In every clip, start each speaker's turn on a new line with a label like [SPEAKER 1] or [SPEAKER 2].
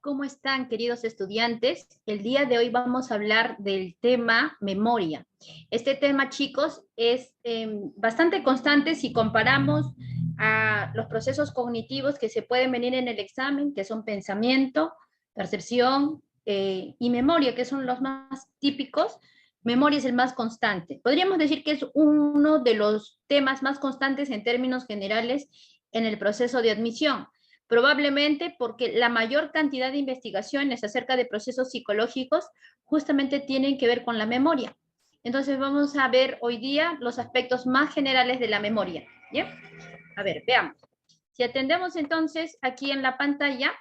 [SPEAKER 1] ¿Cómo están, queridos estudiantes? El día de hoy vamos a hablar del tema memoria. Este tema, chicos, es bastante constante si comparamos a los procesos cognitivos que se pueden venir en el examen, que son pensamiento, percepción y memoria, que son los más típicos. Memoria es el más constante. Podríamos decir que es uno de los temas más constantes en términos generales en el proceso de admisión. Probablemente porque la mayor cantidad de investigaciones acerca de procesos psicológicos justamente tienen que ver con la memoria. Entonces vamos a ver hoy día los aspectos más generales de la memoria. ¿Bien? A ver, veamos. Si atendemos entonces aquí en la pantalla,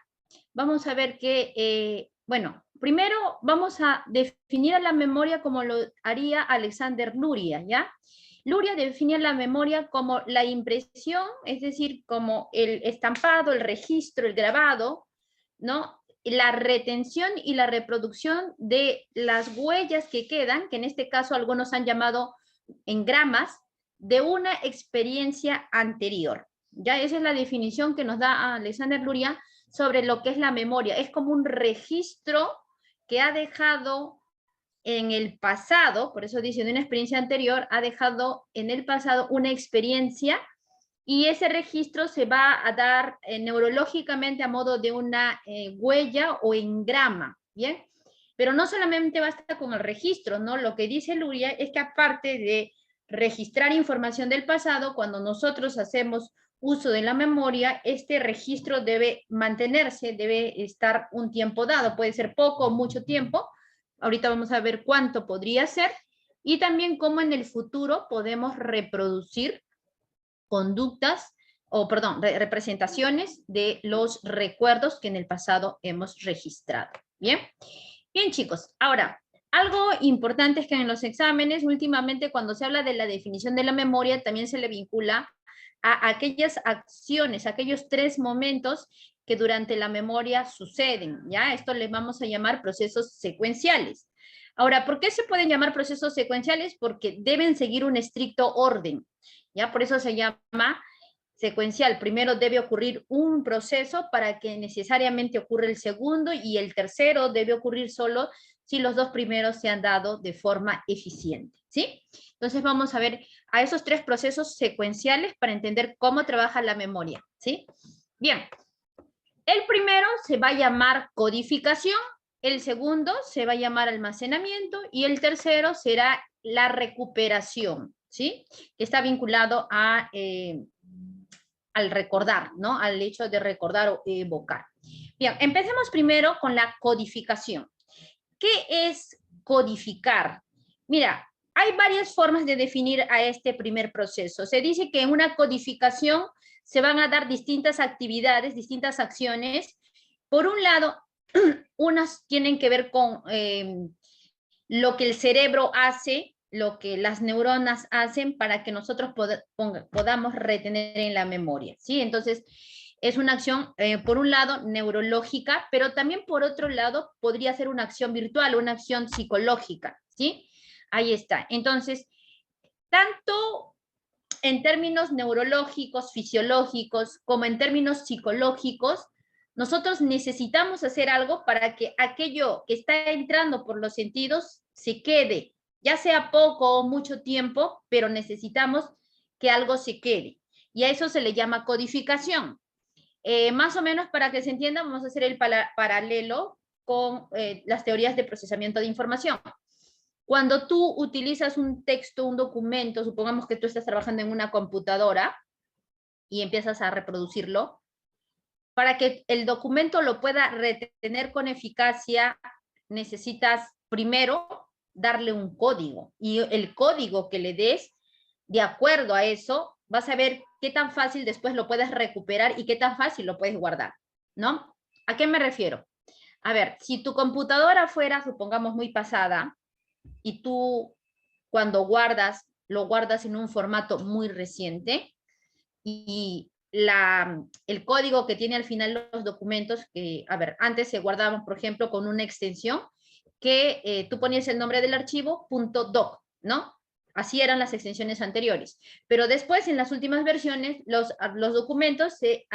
[SPEAKER 1] vamos a ver que, bueno, primero vamos a definir a la memoria como lo haría Alexander Luria, ¿ya? Luria definía la memoria como la impresión, es decir, como el estampado, el registro, el grabado, ¿no? La retención y la reproducción de las huellas que quedan, que en este caso algunos han llamado engramas, de una experiencia anterior. Ya esa es la definición que nos da Alexander Luria sobre lo que es la memoria. Es como un registro que ha dejado en el pasado, por eso dice de una experiencia anterior, ha dejado en el pasado una experiencia y ese registro se va a dar neurológicamente a modo de una huella o engrama, ¿bien? Pero no solamente basta con el registro, ¿no? Lo que dice Luria es que aparte de registrar información del pasado, cuando nosotros hacemos uso de la memoria, este registro debe mantenerse, debe estar un tiempo dado, puede ser poco o mucho tiempo, ahorita vamos a ver cuánto podría ser, y también cómo en el futuro podemos reproducir conductas, o perdón, representaciones de los recuerdos que en el pasado hemos registrado. ¿Bien? Bien, chicos. Ahora, algo importante es que en los exámenes, últimamente, cuando se habla de la definición de la memoria, también se le vincula a aquellas acciones, aquellos 3 momentos que durante la memoria suceden, ¿ya? Esto le vamos a llamar procesos secuenciales. Ahora, ¿por qué se pueden llamar procesos secuenciales? Porque deben seguir un estricto orden, ¿ya? Por eso se llama secuencial. Primero debe ocurrir un proceso para que necesariamente ocurra el segundo y el tercero debe ocurrir solo si los 2 primeros se han dado de forma eficiente, ¿sí? Entonces vamos a ver a esos 3 procesos secuenciales para entender cómo trabaja la memoria, ¿sí? Bien, el primero se va a llamar codificación, el segundo se va a llamar almacenamiento y el tercero será la recuperación, ¿sí? Que está vinculado al recordar, ¿no? Al hecho de recordar o evocar. Bien, empecemos primero con la codificación. ¿Qué es codificar? Mira, hay varias formas de definir a este primer proceso. Se dice que en una codificación se van a dar distintas actividades, distintas acciones. Por un lado, unas tienen que ver con lo que el cerebro hace, lo que las neuronas hacen para que nosotros podamos retener en la memoria, ¿sí? Entonces, es una acción, por un lado, neurológica, pero también por otro lado podría ser una acción virtual, una acción psicológica, ¿sí? Ahí está. Entonces, tanto en términos neurológicos, fisiológicos, como en términos psicológicos, nosotros necesitamos hacer algo para que aquello que está entrando por los sentidos se quede, ya sea poco o mucho tiempo, pero necesitamos que algo se quede. Y a eso se le llama codificación. Más o menos para que se entienda, vamos a hacer el paralelo con las teorías de procesamiento de información. Cuando tú utilizas un texto, un documento, supongamos que tú estás trabajando en una computadora y empiezas a reproducirlo, para que el documento lo pueda retener con eficacia, necesitas primero darle un código. Y el código que le des, de acuerdo a eso, vas a ver qué tan fácil después lo puedes recuperar y qué tan fácil lo puedes guardar, ¿no? ¿A qué me refiero? A ver, si tu computadora fuera, supongamos, muy pasada, y tú cuando guardas, lo guardas en un formato muy reciente y el código que tiene al final los documentos, que, a ver, antes se guardaban, por ejemplo, con una extensión que tú ponías el nombre del archivo .doc, ¿no? Así eran las extensiones anteriores. Pero después, en las últimas versiones, los documentos se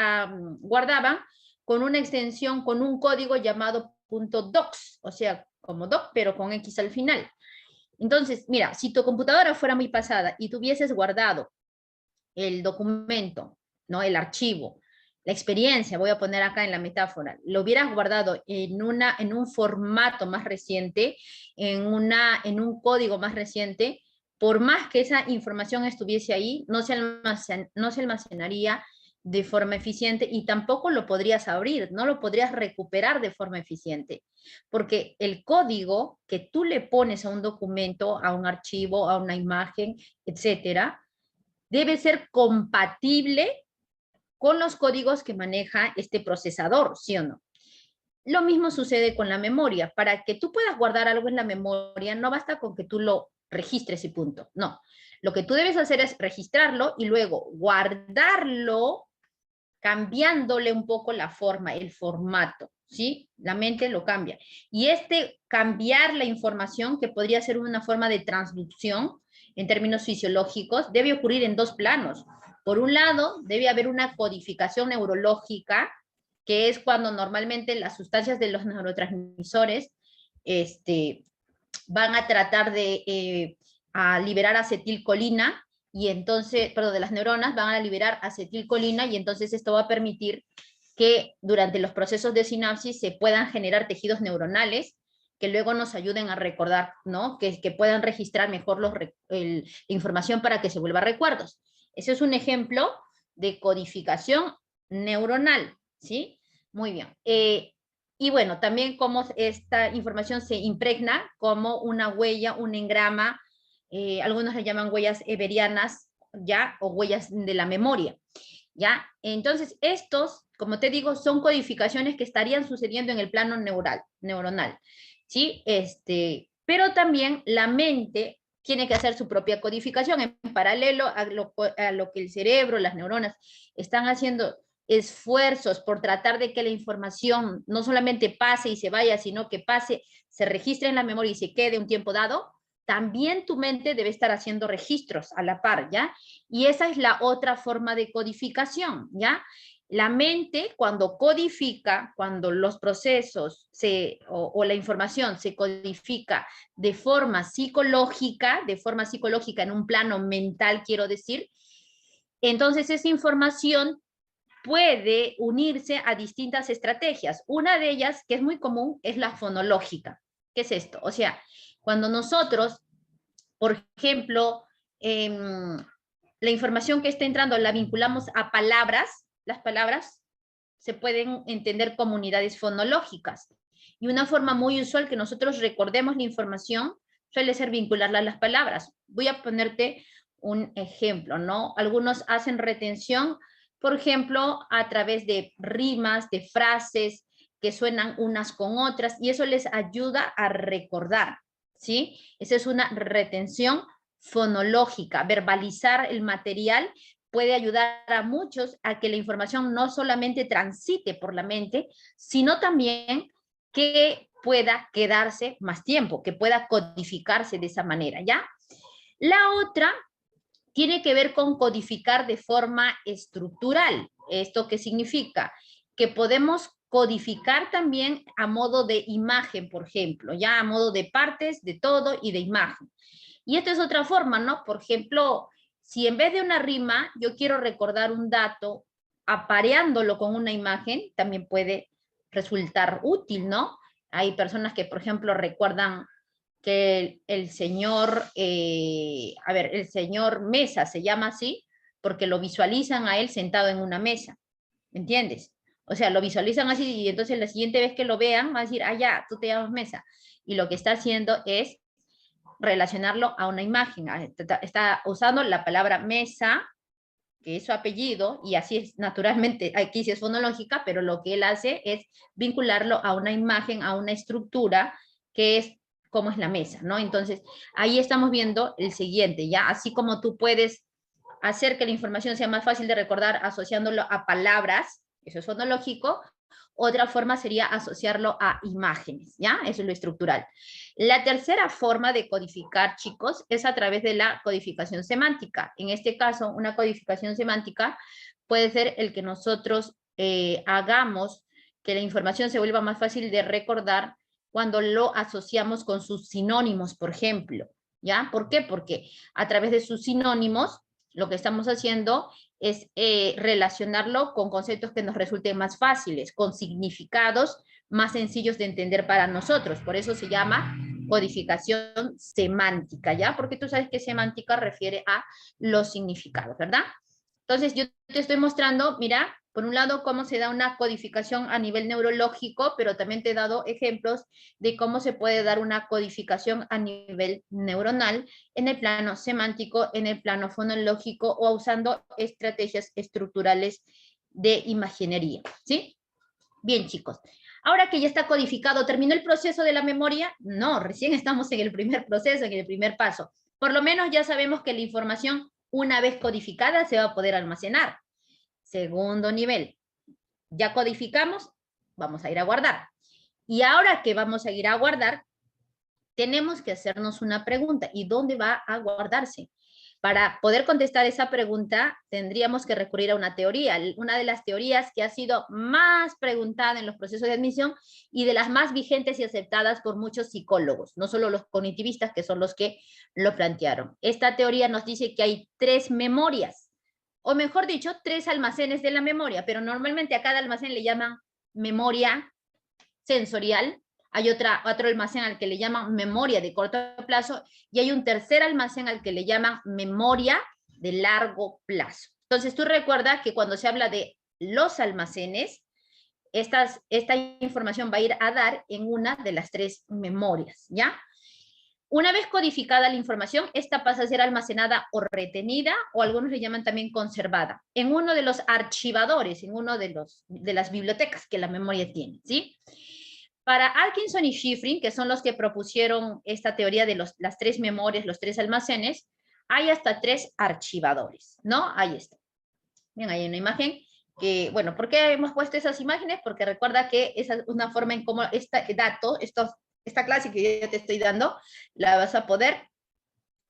[SPEAKER 1] guardaban con una extensión, con un código llamado .docs, o sea, como doc, pero con X al final. Entonces, mira, si tu computadora fuera muy pasada y tuvieses guardado el documento, ¿no? El archivo, la experiencia, voy a poner acá en la metáfora, lo hubieras guardado en un formato más reciente, en un código más reciente, por más que esa información estuviese ahí, no se almacenaría de forma eficiente y tampoco lo podrías abrir, no lo podrías recuperar de forma eficiente, porque el código que tú le pones a un documento, a un archivo, a una imagen, etcétera, debe ser compatible con los códigos que maneja este procesador, ¿sí o no? Lo mismo sucede con la memoria. Para que tú puedas guardar algo en la memoria, no basta con que tú lo registres y punto. No. Lo que tú debes hacer es registrarlo y luego guardarlo cambiándole un poco la forma, el formato, ¿sí? La mente lo cambia. Y cambiar la información, que podría ser una forma de transducción en términos fisiológicos, debe ocurrir en dos planos. Por un lado, debe haber una codificación neurológica, que es cuando normalmente las sustancias de los neurotransmisores van a tratar de a liberar acetilcolina, y entonces, perdón, de las neuronas van a liberar acetilcolina, y entonces esto va a permitir que durante los procesos de sinapsis se puedan generar tejidos neuronales que luego nos ayuden a recordar, ¿no? Que puedan registrar mejor la información para que se vuelva recuerdos. Ese es un ejemplo de codificación neuronal, ¿sí? Muy bien. Y bueno, también cómo esta información se impregna como una huella, un engrama, algunos le llaman huellas eberianas, ¿ya? O huellas de la memoria, ¿ya? Entonces, estos, como te digo, son codificaciones que estarían sucediendo en el plano neuronal, ¿sí? Pero también la mente tiene que hacer su propia codificación en paralelo a lo que el cerebro, las neuronas, están haciendo esfuerzos por tratar de que la información no solamente pase y se vaya, sino que pase, se registre en la memoria y se quede un tiempo dado. También tu mente debe estar haciendo registros a la par, ¿ya? Y esa es la otra forma de codificación, ¿ya? La mente, cuando codifica, cuando los procesos o la información se codifica de forma psicológica en un plano mental, quiero decir, entonces esa información puede unirse a distintas estrategias. Una de ellas, que es muy común, es la fonológica. ¿Qué es esto? O sea, cuando nosotros, por ejemplo, la información que está entrando la vinculamos a palabras, las palabras se pueden entender como unidades fonológicas. Y una forma muy usual que nosotros recordemos la información suele ser vincularla a las palabras. Voy a ponerte un ejemplo, ¿no? Algunos hacen retención, por ejemplo, a través de rimas, de frases que suenan unas con otras, y eso les ayuda a recordar, ¿sí? Esa es una retención fonológica. Verbalizar el material puede ayudar a muchos a que la información no solamente transite por la mente, sino también que pueda quedarse más tiempo, que pueda codificarse de esa manera, ¿ya? La otra tiene que ver con codificar de forma estructural. ¿Esto qué significa? Que podemos codificar también a modo de imagen, por ejemplo, ya a modo de partes, de todo y de imagen. Y esta es otra forma, ¿no? Por ejemplo, si en vez de una rima yo quiero recordar un dato, apareándolo con una imagen, también puede resultar útil, ¿no? Hay personas que, por ejemplo, recuerdan que el señor, el señor Mesa se llama así porque lo visualizan a él sentado en una mesa, ¿me entiendes? O sea, lo visualizan así y entonces la siguiente vez que lo vean va a decir, ah, ya, tú te llamas Mesa. Y lo que está haciendo es relacionarlo a una imagen. Está usando la palabra mesa, que es su apellido, y así es naturalmente, aquí sí es fonológica, pero lo que él hace es vincularlo a una imagen, a una estructura, que es como es la mesa, ¿no? Entonces, ahí estamos viendo el siguiente, ¿ya? Así como tú puedes hacer que la información sea más fácil de recordar asociándolo a palabras, eso es fonológico. Otra forma sería asociarlo a imágenes, ¿ya? Eso es lo estructural. La tercera forma de codificar, chicos, es a través de la codificación semántica. En este caso, una codificación semántica puede ser el que nosotros hagamos que la información se vuelva más fácil de recordar cuando lo asociamos con sus sinónimos, por ejemplo, ¿ya? ¿Por qué? Porque a través de sus sinónimos, lo que estamos haciendo es relacionarlo con conceptos que nos resulten más fáciles, con significados más sencillos de entender para nosotros. Por eso se llama codificación semántica, ¿ya? Porque tú sabes que semántica refiere a los significados, ¿verdad? Entonces, yo te estoy mostrando, mira, por un lado, cómo se da una codificación a nivel neurológico, pero también te he dado ejemplos de cómo se puede dar una codificación a nivel neuronal en el plano semántico, en el plano fonológico o usando estrategias estructurales de imaginería, ¿sí? Bien, chicos. Ahora que ya está codificado, ¿terminó el proceso de la memoria? No, recién estamos en el primer proceso, en el primer paso. Por lo menos ya sabemos que la información, una vez codificada, se va a poder almacenar. Segundo nivel. Ya codificamos, vamos a ir a guardar. Y ahora que vamos a ir a guardar, tenemos que hacernos una pregunta. ¿Y dónde va a guardarse? Para poder contestar esa pregunta, tendríamos que recurrir a una teoría, una de las teorías que ha sido más preguntada en los procesos de admisión y de las más vigentes y aceptadas por muchos psicólogos, no solo los cognitivistas, que son los que lo plantearon. Esta teoría nos dice que hay 3 memorias, o mejor dicho, 3 almacenes de la memoria, pero normalmente a cada almacén le llaman memoria sensorial, hay otro almacén al que le llaman memoria de corto plazo y hay un tercer almacén al que le llaman memoria de largo plazo. Entonces tú recuerdas que cuando se habla de los almacenes, esta información va a ir a dar en una de las 3 memorias, ¿ya? Una vez codificada la información, esta pasa a ser almacenada o retenida, o algunos le llaman también conservada, en uno de los archivadores, en uno de las bibliotecas que la memoria tiene, ¿sí? Para Atkinson y Shiffrin, que son los que propusieron esta teoría de las 3 memorias, los 3 almacenes, hay hasta 3 archivadores, ¿no? Ahí está. Bien, hay una imagen que, bueno, ¿por qué hemos puesto esas imágenes? Porque recuerda que esa es una forma en cómo este dato, esta clase que yo te estoy dando, la vas a poder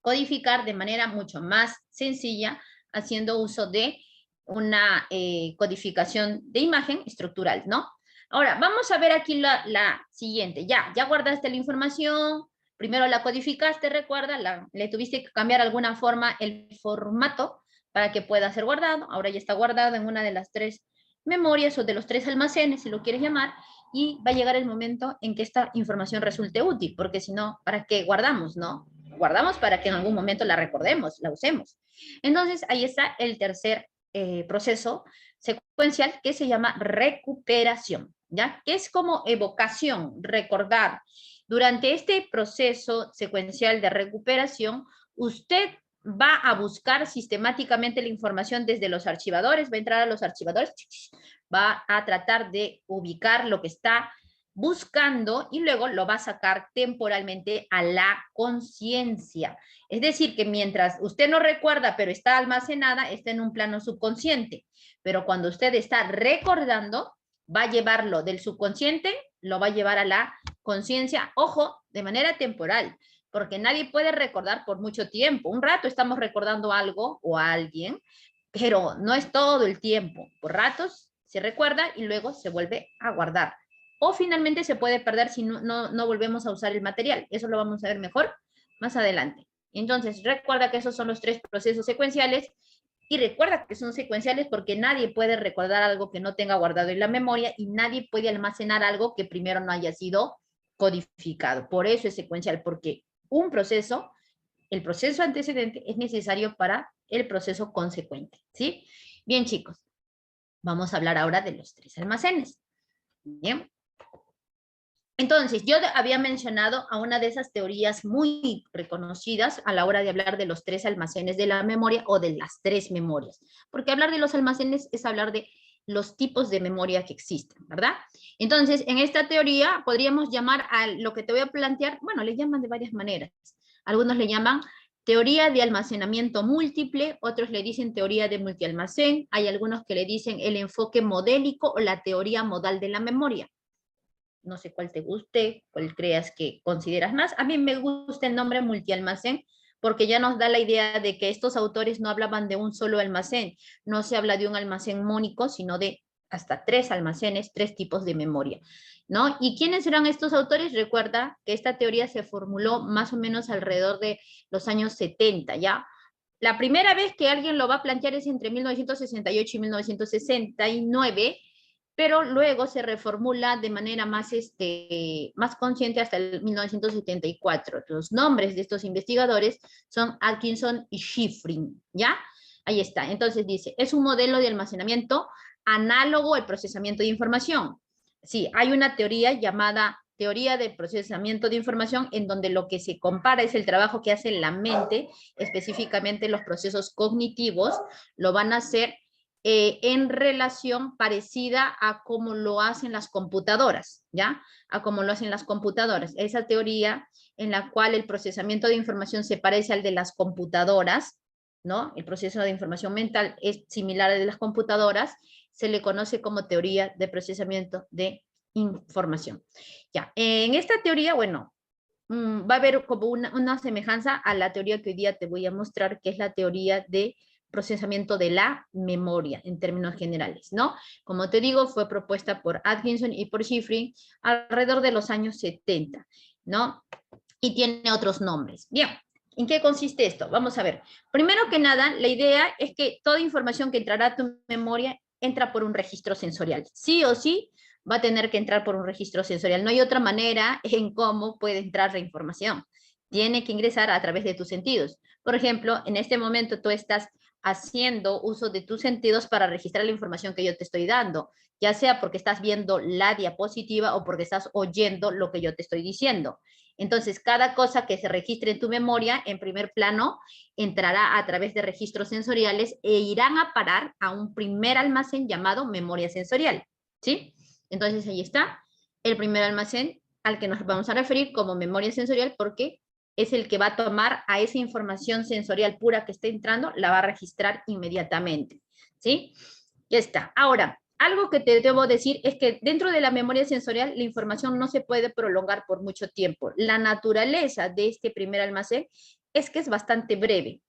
[SPEAKER 1] codificar de manera mucho más sencilla, haciendo uso de una codificación de imagen estructural, ¿no? Ahora, vamos a ver aquí la siguiente. Ya guardaste la información, primero la codificaste, recuerda, le tuviste que cambiar alguna forma el formato para que pueda ser guardado. Ahora ya está guardado en una de las 3 memorias o de los 3 almacenes, si lo quieres llamar, y va a llegar el momento en que esta información resulte útil, porque si no, ¿para qué guardamos, no? Guardamos para que en algún momento la recordemos, la usemos. Entonces, ahí está el tercer proceso secuencial que se llama recuperación, ¿ya? Que es como evocación, recordar. Durante este proceso secuencial de recuperación, usted va a buscar sistemáticamente la información desde los archivadores, va a entrar a los archivadores, va a tratar de ubicar lo que está buscando y luego lo va a sacar temporalmente a la conciencia. Es decir, que mientras usted no recuerda, pero está almacenada, está en un plano subconsciente. Pero cuando usted está recordando, va a llevarlo del subconsciente, lo va a llevar a la conciencia, ojo, de manera temporal, porque nadie puede recordar por mucho tiempo. Un rato estamos recordando algo o a alguien, pero no es todo el tiempo. Por ratos se recuerda y luego se vuelve a guardar. O finalmente se puede perder si no volvemos a usar el material. Eso lo vamos a ver mejor más adelante. Entonces, recuerda que esos son los 3 procesos secuenciales y recuerda que son secuenciales porque nadie puede recordar algo que no tenga guardado en la memoria y nadie puede almacenar algo que primero no haya sido codificado. Por eso es secuencial, porque un proceso, el proceso antecedente, es necesario para el proceso consecuente, ¿sí? Bien, chicos, vamos a hablar ahora de los 3 almacenes. Bien. Entonces, yo había mencionado a una de esas teorías muy reconocidas a la hora de hablar de los 3 almacenes de la memoria o de las 3 memorias, porque hablar de los almacenes es hablar de los tipos de memoria que existen, ¿verdad? Entonces, en esta teoría podríamos llamar a lo que te voy a plantear, bueno, le llaman de varias maneras. Algunos le llaman teoría de almacenamiento múltiple, otros le dicen teoría de multialmacén, hay algunos que le dicen el enfoque modélico o la teoría modal de la memoria. No sé cuál te guste, cuál creas que consideras más. A mí me gusta el nombre multialmacén porque ya nos da la idea de que estos autores no hablaban de un solo almacén, no se habla de un almacén mónico, sino de hasta 3 almacenes, 3 tipos de memoria, ¿no? ¿Y quiénes eran estos autores? Recuerda que esta teoría se formuló más o menos alrededor de los años 70, ¿ya? La primera vez que alguien lo va a plantear es entre 1968 y 1969, pero luego se reformula de manera más, más consciente hasta el 1974. Los nombres de estos investigadores son Atkinson y Shiffrin, ¿ya? Ahí está. Entonces dice, es un modelo de almacenamiento análogo al procesamiento de información. Sí, hay una teoría llamada teoría de procesamiento de información en donde lo que se compara es el trabajo que hace la mente, específicamente los procesos cognitivos, lo van a hacer en relación parecida a cómo lo hacen las computadoras, ¿ya? A cómo lo hacen las computadoras. Esa teoría en la cual el procesamiento de información se parece al de las computadoras, ¿no? El proceso de información mental es similar al de las computadoras, se le conoce como teoría de procesamiento de información. Ya, en esta teoría, bueno, va a haber como una semejanza a la teoría que hoy día te voy a mostrar, que es la teoría de procesamiento de la memoria en términos generales, ¿no? Como te digo, fue propuesta por Atkinson y por Shiffrin alrededor de los años 70, ¿no? Y tiene otros nombres. Bien, ¿en qué consiste esto? Vamos a ver. Primero que nada, la idea es que toda información que entrará a tu memoria entra por un registro sensorial. Sí o sí va a tener que entrar por un registro sensorial. No hay otra manera en cómo puede entrar la información. Tiene que ingresar a través de tus sentidos. Por ejemplo, en este momento tú estás haciendo uso de tus sentidos para registrar la información que yo te estoy dando, ya sea porque estás viendo la diapositiva o porque estás oyendo lo que yo te estoy diciendo. Entonces, cada cosa que se registre en tu memoria, en primer plano, entrará a través de registros sensoriales e irán a parar a un primer almacén llamado memoria sensorial, ¿sí? Entonces, ahí está el primer almacén al que nos vamos a referir como memoria sensorial porque es el que va a tomar a esa información sensorial pura que está entrando, la va a registrar inmediatamente, ¿sí? Ya está. Ahora, algo que te debo decir es que dentro de la memoria sensorial la información no se puede prolongar por mucho tiempo. La naturaleza de este primer almacén es que es bastante breve.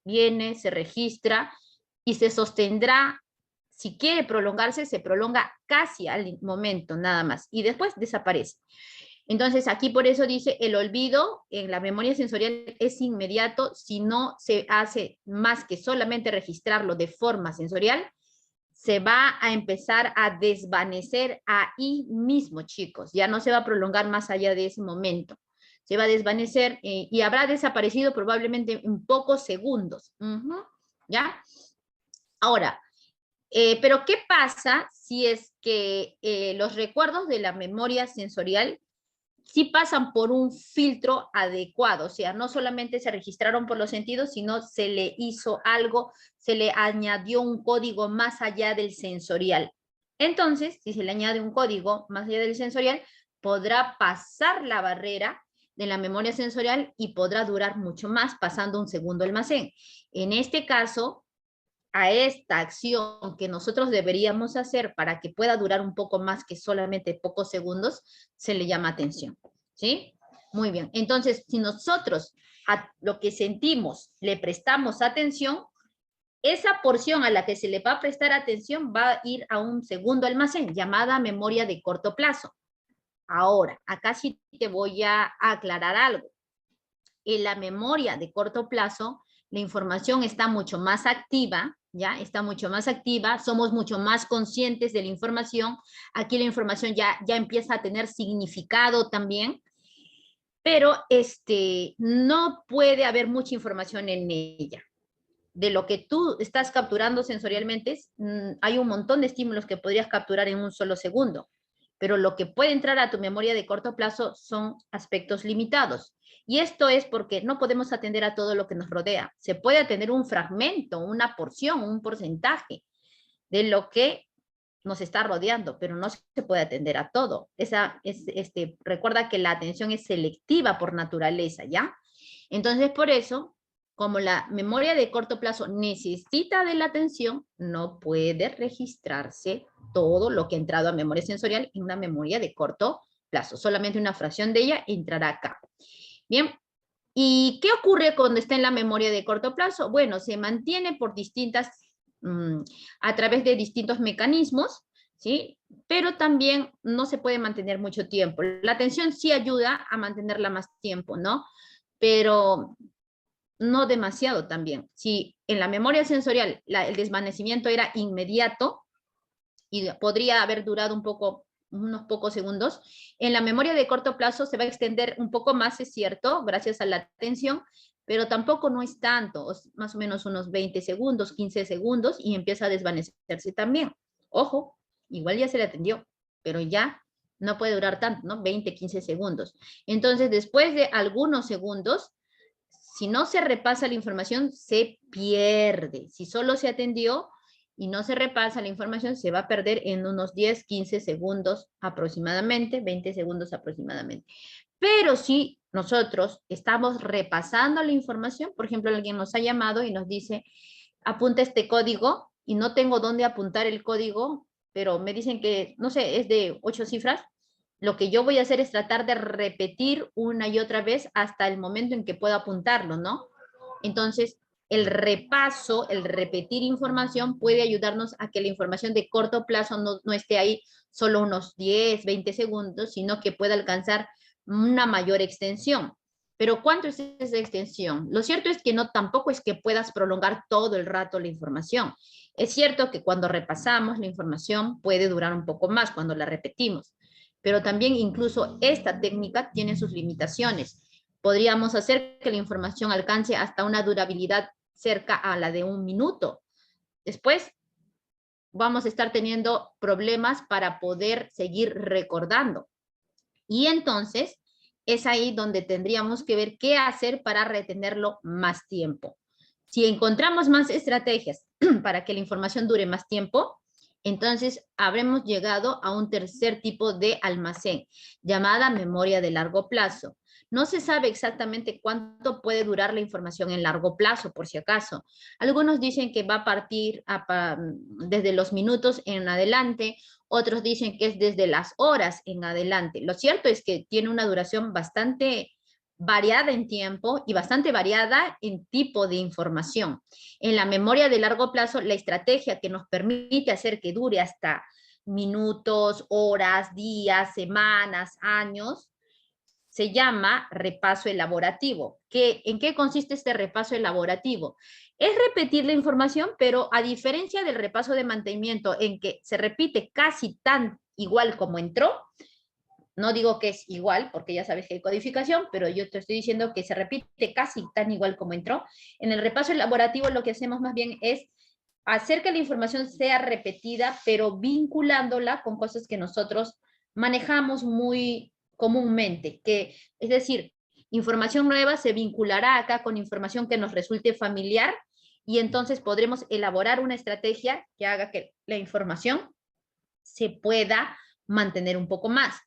[SPEAKER 1] Viene, se registra y se sostendrá. Si quiere prolongarse, se prolonga casi al momento, nada más. Y después desaparece. Entonces, aquí por eso dice, el olvido en la memoria sensorial es inmediato si no se hace más que solamente registrarlo de forma sensorial, se va a empezar a desvanecer ahí mismo, chicos. Ya no se va a prolongar más allá de ese momento. Se va a desvanecer y habrá desaparecido probablemente en pocos segundos. ¿Ya? Ahora, pero ¿qué pasa si es que los recuerdos de la memoria sensorial sí pasan por un filtro adecuado? O sea, no solamente se registraron por los sentidos, sino se le hizo algo, se le añadió un código más allá del sensorial. Entonces, si se le añade un código más allá del sensorial, podrá pasar la barrera de la memoria sensorial y podrá durar mucho más pasando un segundo almacén. En este caso, a esta acción que nosotros deberíamos hacer para que pueda durar un poco más que solamente pocos segundos, se le llama atención, ¿sí? Muy bien, entonces si nosotros a lo que sentimos le prestamos atención, esa porción a la que se le va a prestar atención va a ir a un segundo almacén llamada memoria de corto plazo. Ahora, acá sí te voy a aclarar algo. En la memoria de corto plazo, la información está mucho más activa, ¿ya? Está mucho más activa, somos mucho más conscientes de la información. Aquí la información ya empieza a tener significado también, pero no puede haber mucha información en ella. De lo que tú estás capturando sensorialmente, hay un montón de estímulos que podrías capturar en un solo segundo, pero lo que puede entrar a tu memoria de corto plazo son aspectos limitados. Y esto es porque no podemos atender a todo lo que nos rodea. Se puede atender un fragmento, una porción, un porcentaje de lo que nos está rodeando, pero no se puede atender a todo. Recuerda que la atención es selectiva por naturaleza, ¿ya? Entonces, por eso, como la memoria de corto plazo necesita de la atención, no puede registrarse todo lo que ha entrado a memoria sensorial en una memoria de corto plazo. Solamente una fracción de ella entrará acá. Bien, ¿y qué ocurre cuando está en la memoria de corto plazo? Bueno, se mantiene por a través de distintos mecanismos, ¿sí? Pero también no se puede mantener mucho tiempo. La atención sí ayuda a mantenerla más tiempo, ¿no? Pero no demasiado también. Si en la memoria sensorial el desvanecimiento era inmediato y podría haber durado un poco, unos pocos segundos, en la memoria de corto plazo se va a extender un poco más, es cierto, gracias a la atención, pero tampoco no es tanto, más o menos unos 20 segundos, 15 segundos y empieza a desvanecerse también. Ojo, igual ya se le atendió, pero ya no puede durar tanto, ¿no? 20, 15 segundos. Entonces, después de algunos segundos, si no se repasa la información, se pierde. Si solo se atendió y no se repasa la información, se va a perder en unos 10, 15 segundos aproximadamente, 20 segundos aproximadamente. Pero si nosotros estamos repasando la información, por ejemplo, alguien nos ha llamado y nos dice, apunta este código y no tengo dónde apuntar el código, pero me dicen que, no sé, es de 8 cifras, lo que yo voy a hacer es tratar de repetir una y otra vez hasta el momento en que pueda apuntarlo, ¿no? Entonces, el repaso, el repetir información puede ayudarnos a que la información de corto plazo no esté ahí solo unos 10, 20 segundos, sino que pueda alcanzar una mayor extensión. Pero ¿cuánto es esa extensión? Lo cierto es que no tampoco es que puedas prolongar todo el rato la información. Es cierto que cuando repasamos la información puede durar un poco más cuando la repetimos, pero también incluso esta técnica tiene sus limitaciones. Podríamos hacer que la información alcance hasta una durabilidad cerca a la de 1 minuto. Después vamos a estar teniendo problemas para poder seguir recordando. Y entonces es ahí donde tendríamos que ver qué hacer para retenerlo más tiempo. Si encontramos más estrategias para que la información dure más tiempo, entonces habremos llegado a un tercer tipo de almacén, llamada memoria de largo plazo. No se sabe exactamente cuánto puede durar la información en largo plazo, por si acaso. Algunos dicen que va a partir desde los minutos en adelante, otros dicen que es desde las horas en adelante. Lo cierto es que tiene una duración bastante variada en tiempo y bastante variada en tipo de información. En la memoria de largo plazo, la estrategia que nos permite hacer que dure hasta minutos, horas, días, semanas, años, se llama repaso elaborativo. ¿En qué consiste este repaso elaborativo? Es repetir la información, pero a diferencia del repaso de mantenimiento, en que se repite casi tan igual como entró, no digo que es igual, porque ya sabes que hay codificación, pero yo te estoy diciendo que se repite casi tan igual como entró. En el repaso elaborativo lo que hacemos más bien es hacer que la información sea repetida, pero vinculándola con cosas que nosotros manejamos muy comúnmente, que es decir, información nueva se vinculará acá con información que nos resulte familiar y entonces podremos elaborar una estrategia que haga que la información se pueda mantener un poco más.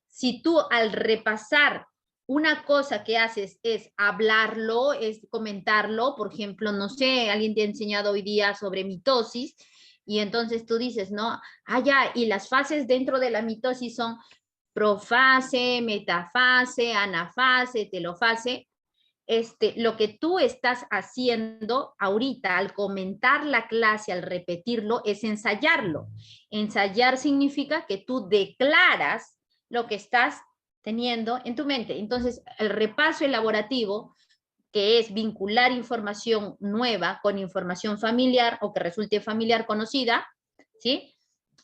[SPEAKER 1] Si tú al repasar una cosa que haces es hablarlo, es comentarlo, por ejemplo, no sé, alguien te ha enseñado hoy día sobre mitosis y entonces tú dices, ¿no? Ah, ya, y las fases dentro de la mitosis son profase, metafase, anafase, telofase. Lo que tú estás haciendo ahorita al comentar la clase, al repetirlo, es ensayarlo. Ensayar significa que tú declaras lo que estás teniendo en tu mente. Entonces, el repaso elaborativo, que es vincular información nueva con información familiar o que resulte familiar conocida, ¿sí?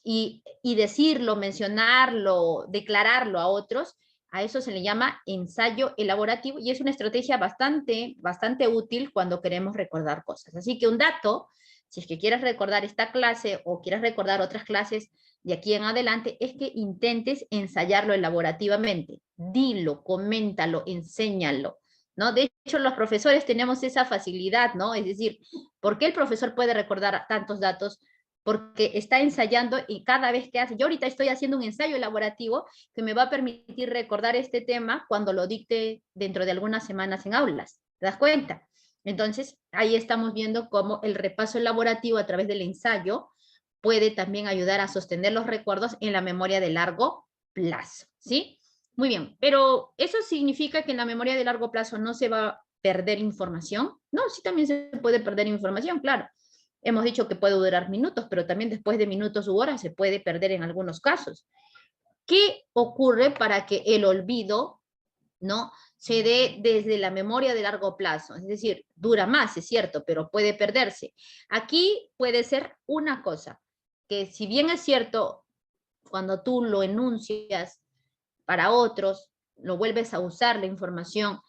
[SPEAKER 1] Y decirlo, mencionarlo, declararlo a otros, a eso se le llama ensayo elaborativo y es una estrategia bastante útil cuando queremos recordar cosas. Así que un dato, si es que quieres recordar esta clase o quieres recordar otras clases de aquí en adelante, es que intentes ensayarlo elaborativamente. Dilo, coméntalo, enséñalo, ¿no? De hecho, los profesores tenemos esa facilidad, ¿no? Es decir, ¿por qué el profesor puede recordar tantos datos? Porque está ensayando y cada vez que hace, yo ahorita estoy haciendo un ensayo elaborativo que me va a permitir recordar este tema cuando lo dicte dentro de algunas semanas en aulas. ¿Te das cuenta? Entonces, ahí estamos viendo cómo el repaso elaborativo a través del ensayo puede también ayudar a sostener los recuerdos en la memoria de largo plazo, ¿sí? Muy bien, pero ¿eso significa que en la memoria de largo plazo no se va a perder información? No, sí también se puede perder información, claro. Hemos dicho que puede durar minutos, pero también después de minutos u horas se puede perder en algunos casos. ¿Qué ocurre para que el olvido, ¿no?, se dé desde la memoria de largo plazo? Es decir, dura más, es cierto, pero puede perderse. Aquí puede ser una cosa, que si bien es cierto, cuando tú lo enuncias para otros, lo vuelves a usar la información,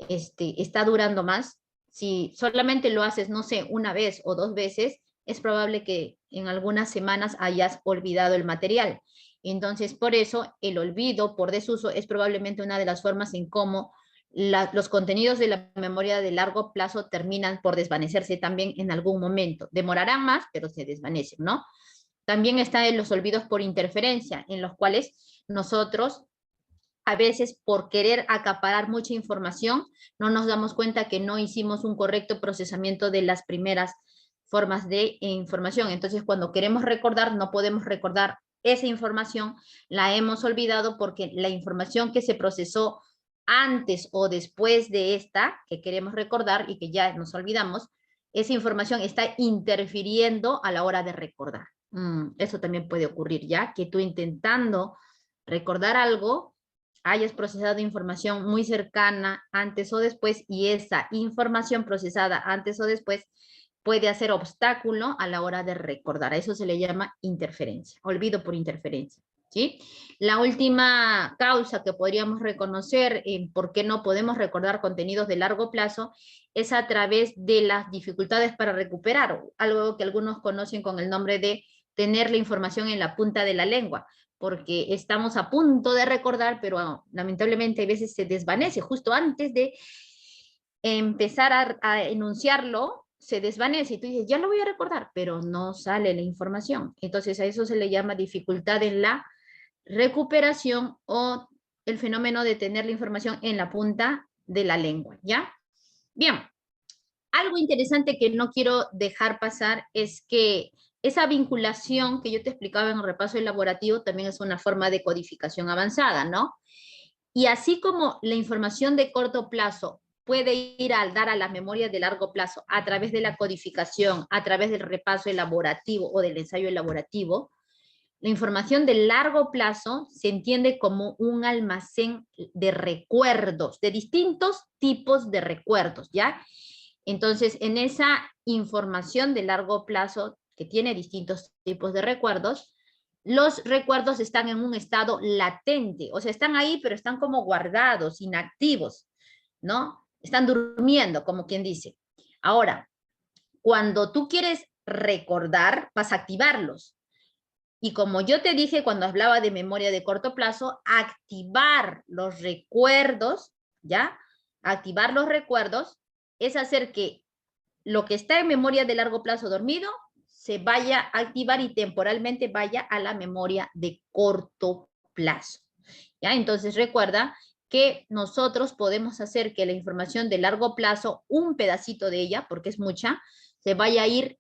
[SPEAKER 1] está durando más. Si solamente lo haces, no sé, una vez o dos veces, es probable que en algunas semanas hayas olvidado el material. Entonces, por eso, el olvido por desuso es probablemente una de las formas en cómo los contenidos de la memoria de largo plazo terminan por desvanecerse también en algún momento. Demorarán más, pero se desvanecen, ¿no? También están los olvidos por interferencia, en los cuales nosotros a veces por querer acaparar mucha información, no nos damos cuenta que no hicimos un correcto procesamiento de las primeras formas de información. Entonces, cuando queremos recordar, no podemos recordar esa información, la hemos olvidado porque la información que se procesó antes o después de esta, que queremos recordar y que ya nos olvidamos, esa información está interfiriendo a la hora de recordar. Eso también puede ocurrir, ¿ya? Que tú intentando recordar algo, hayas procesado información muy cercana antes o después y esa información procesada antes o después puede hacer obstáculo a la hora de recordar. A eso se le llama interferencia, olvido por interferencia, ¿sí? La última causa que podríamos reconocer en por qué no podemos recordar contenidos de largo plazo es a través de las dificultades para recuperar, algo que algunos conocen con el nombre de tener la información en la punta de la lengua, porque estamos a punto de recordar, pero lamentablemente a veces se desvanece justo antes de empezar a enunciarlo, se desvanece y tú dices, ya lo voy a recordar, pero no sale la información. Entonces a eso se le llama dificultad en la recuperación o el fenómeno de tener la información en la punta de la lengua, ¿ya? Bien, algo interesante que no quiero dejar pasar es que esa vinculación que yo te explicaba en el repaso elaborativo también es una forma de codificación avanzada, ¿no? Y así como la información de corto plazo puede ir a dar a la memoria de largo plazo a través de la codificación, a través del repaso elaborativo o del ensayo elaborativo, la información de largo plazo se entiende como un almacén de recuerdos, de distintos tipos de recuerdos, ¿ya? Entonces, en esa información de largo plazo, que tiene distintos tipos de recuerdos, los recuerdos están en un estado latente, o sea, están ahí, pero están como guardados, inactivos, ¿no? Están durmiendo, como quien dice. Ahora, cuando tú quieres recordar, vas a activarlos. Y como yo te dije cuando hablaba de memoria de corto plazo, activar los recuerdos, ¿ya? Activar los recuerdos es hacer que lo que está en memoria de largo plazo dormido se vaya a activar y temporalmente vaya a la memoria de corto plazo. ¿Ya? Entonces recuerda que nosotros podemos hacer que la información de largo plazo, un pedacito de ella, porque es mucha, se vaya a ir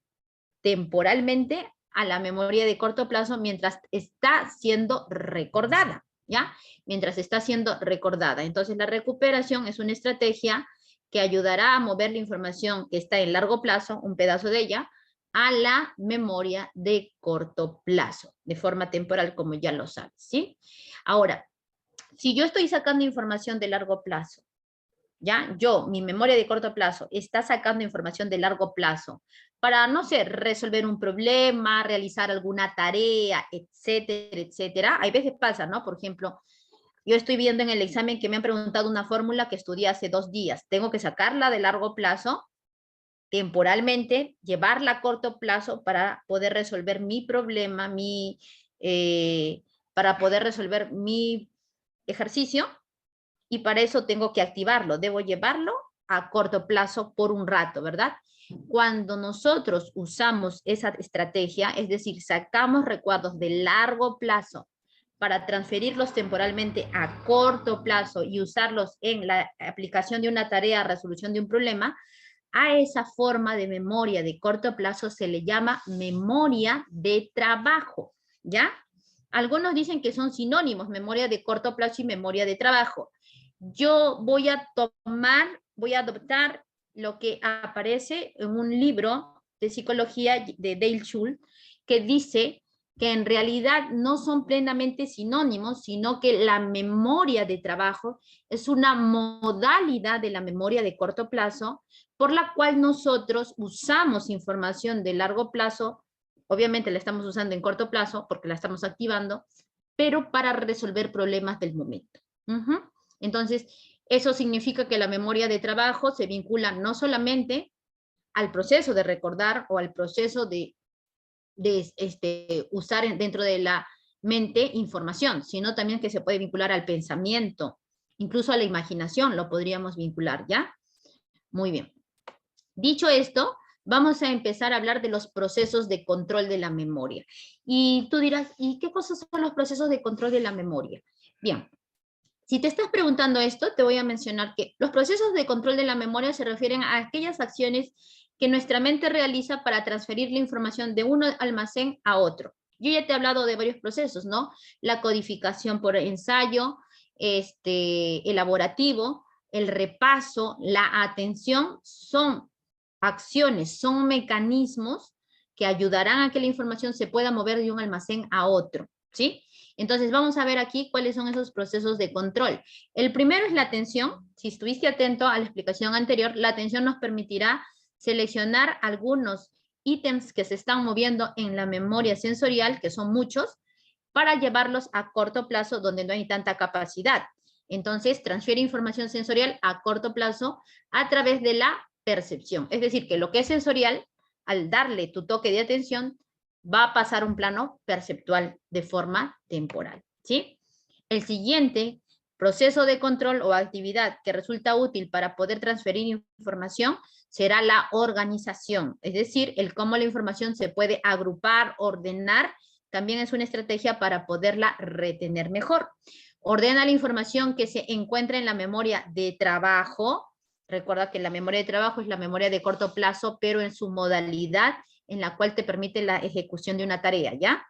[SPEAKER 1] temporalmente a la memoria de corto plazo mientras está siendo recordada, ¿ya? Mientras está siendo recordada. Entonces la recuperación es una estrategia que ayudará a mover la información que está en largo plazo, un pedazo de ella, a la memoria de corto plazo, de forma temporal, como ya lo sabes, ¿sí? Ahora, si yo estoy sacando información de largo plazo, ¿ya? Mi memoria de corto plazo, está sacando información de largo plazo para, no sé, resolver un problema, realizar alguna tarea, etcétera, etcétera. Hay veces pasa, ¿no? Por ejemplo, yo estoy viendo en el examen que me han preguntado una fórmula que estudié hace 2 días. Tengo que sacarla de largo plazo, temporalmente, llevarla a corto plazo para poder resolver mi problema, para poder resolver mi ejercicio, y para eso tengo que activarlo, debo llevarlo a corto plazo por un rato, ¿verdad? Cuando nosotros usamos esa estrategia, es decir, sacamos recuerdos de largo plazo para transferirlos temporalmente a corto plazo y usarlos en la aplicación de una tarea, resolución de un problema, a esa forma de memoria de corto plazo se le llama memoria de trabajo, ¿ya? Algunos dicen que son sinónimos, memoria de corto plazo y memoria de trabajo. Yo voy a adoptar lo que aparece en un libro de psicología de Dale Schultz, que dice que en realidad no son plenamente sinónimos, sino que la memoria de trabajo es una modalidad de la memoria de corto plazo, por la cual nosotros usamos información de largo plazo, obviamente la estamos usando en corto plazo porque la estamos activando, pero para resolver problemas del momento. Entonces, eso significa que la memoria de trabajo se vincula no solamente al proceso de recordar o al proceso de usar dentro de la mente información, sino también que se puede vincular al pensamiento, incluso a la imaginación lo podríamos vincular, ¿ya? Muy bien. Dicho esto, vamos a empezar a hablar de los procesos de control de la memoria. Y tú dirás, ¿y qué cosas son los procesos de control de la memoria? Bien, si te estás preguntando esto, te voy a mencionar que los procesos de control de la memoria se refieren a aquellas acciones que nuestra mente realiza para transferir la información de un almacén a otro. Yo ya te he hablado de varios procesos, ¿no? La codificación por ensayo, elaborativo, el repaso, la atención, son acciones, son mecanismos que ayudarán a que la información se pueda mover de un almacén a otro, ¿sí? Entonces vamos a ver aquí cuáles son esos procesos de control. El primero es la atención. Si estuviste atento a la explicación anterior, la atención nos permitirá seleccionar algunos ítems que se están moviendo en la memoria sensorial, que son muchos, para llevarlos a corto plazo donde no hay tanta capacidad. Entonces, transfiere información sensorial a corto plazo a través de la percepción. Es decir, que lo que es sensorial, al darle tu toque de atención, va a pasar a un plano perceptual de forma temporal, ¿sí? El siguiente proceso de control o actividad que resulta útil para poder transferir información será la organización, es decir, el cómo la información se puede agrupar, ordenar, también es una estrategia para poderla retener mejor. Ordena la información que se encuentra en la memoria de trabajo. Recuerda que la memoria de trabajo es la memoria de corto plazo, pero en su modalidad en la cual te permite la ejecución de una tarea, ¿ya?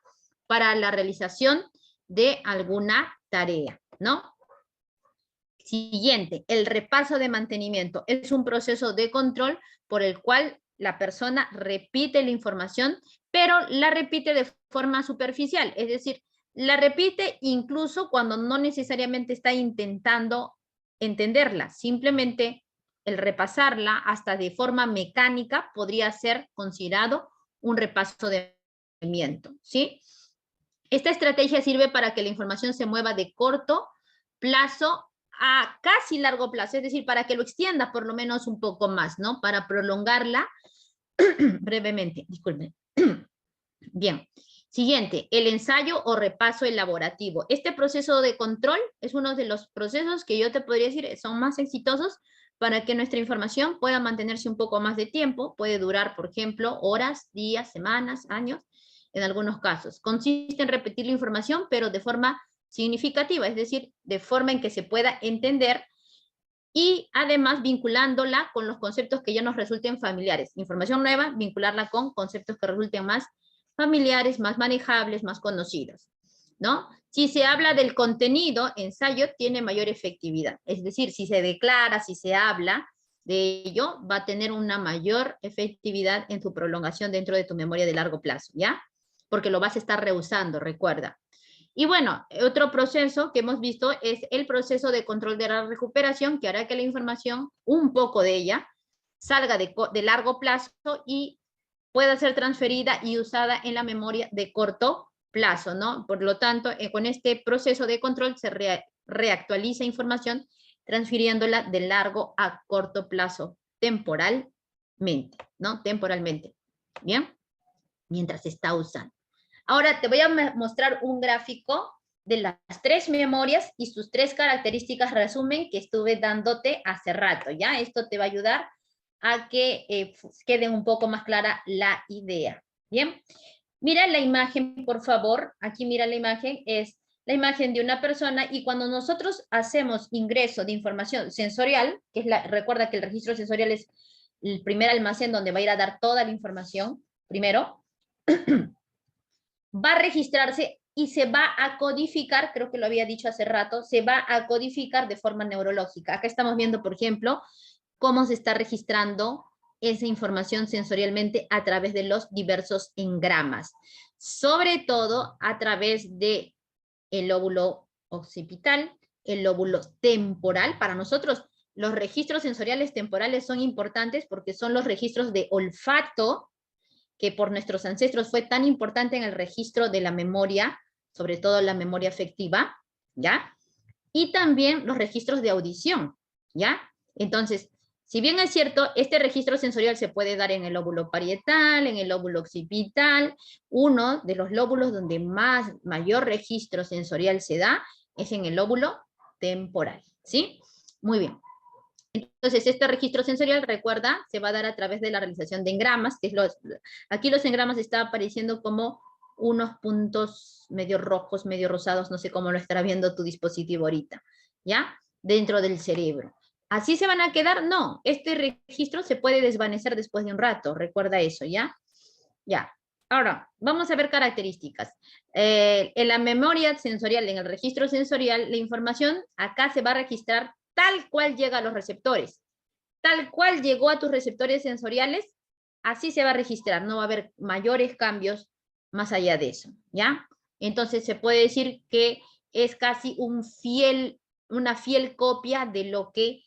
[SPEAKER 1] Para la realización de alguna tarea, ¿no? Siguiente, el repaso de mantenimiento. Es un proceso de control por el cual la persona repite la información, pero la repite de forma superficial, es decir, la repite incluso cuando no necesariamente está intentando entenderla, simplemente el repasarla hasta de forma mecánica podría ser considerado un repaso de mantenimiento, ¿sí? Esta estrategia sirve para que la información se mueva de corto plazo a casi largo plazo, es decir, para que lo extienda por lo menos un poco más, ¿no? Para prolongarla brevemente, disculpen. Bien, siguiente, el ensayo o repaso elaborativo. Este proceso de control es uno de los procesos que yo te podría decir son más exitosos para que nuestra información pueda mantenerse un poco más de tiempo, puede durar, por ejemplo, horas, días, semanas, años, en algunos casos. Consiste en repetir la información, pero de forma significativa, es decir, de forma en que se pueda entender y además vinculándola con los conceptos que ya nos resulten familiares. Información nueva, vincularla con conceptos que resulten más familiares, más manejables, más conocidos, ¿no? Si se habla del contenido, ensayo tiene mayor efectividad. Es decir, si se declara, si se habla de ello, va a tener una mayor efectividad en tu prolongación dentro de tu memoria de largo plazo, ¿ya? Porque lo vas a estar reusando, recuerda. Y bueno, otro proceso que hemos visto es el proceso de control de la recuperación, que hará que la información, un poco de ella, salga de largo plazo y pueda ser transferida y usada en la memoria de corto plazo, ¿no? Por lo tanto, con este proceso de control se reactualiza información transfiriéndola de largo a corto plazo, temporalmente, ¿no? Temporalmente, ¿bien? Mientras se está usando. Ahora te voy a mostrar un gráfico de las 3 memorias y sus 3 características resumen que estuve dándote hace rato, ¿ya? Esto te va a ayudar a que quede un poco más clara la idea, ¿bien? Mira la imagen, por favor. Aquí mira la imagen, es la imagen de una persona y cuando nosotros hacemos ingreso de información sensorial, que es recuerda que el registro sensorial es el primer almacén donde va a ir a dar toda la información, primero, va a registrarse y se va a codificar, creo que lo había dicho hace rato, se va a codificar de forma neurológica. Acá estamos viendo, por ejemplo, cómo se está registrando esa información sensorialmente a través de los diversos engramas, sobre todo a través de el lóbulo occipital, el lóbulo temporal. Para nosotros, los registros sensoriales temporales son importantes porque son los registros de olfato, que por nuestros ancestros fue tan importante en el registro de la memoria, sobre todo la memoria afectiva, ¿ya? Y también los registros de audición, ¿ya? Entonces, si bien es cierto, este registro sensorial se puede dar en el lóbulo parietal, en el lóbulo occipital. Uno de los lóbulos donde mayor registro sensorial se da es en el lóbulo temporal, ¿sí? Muy bien. Entonces, este registro sensorial, recuerda, se va a dar a través de la realización de engramas, que es aquí los engramas están apareciendo como unos puntos medio rojos, medio rosados, no sé cómo lo estará viendo tu dispositivo ahorita, ¿ya? Dentro del cerebro. ¿Así se van a quedar? No, este registro se puede desvanecer después de un rato, recuerda eso, ¿ya? Ya. Ahora, vamos a ver características. En la memoria sensorial, en el registro sensorial, la información acá se va a registrar tal cual llega a los receptores. Tal cual llegó a tus receptores sensoriales, así se va a registrar. No va a haber mayores cambios más allá de eso, ¿ya? Entonces se puede decir que es casi una fiel copia de lo que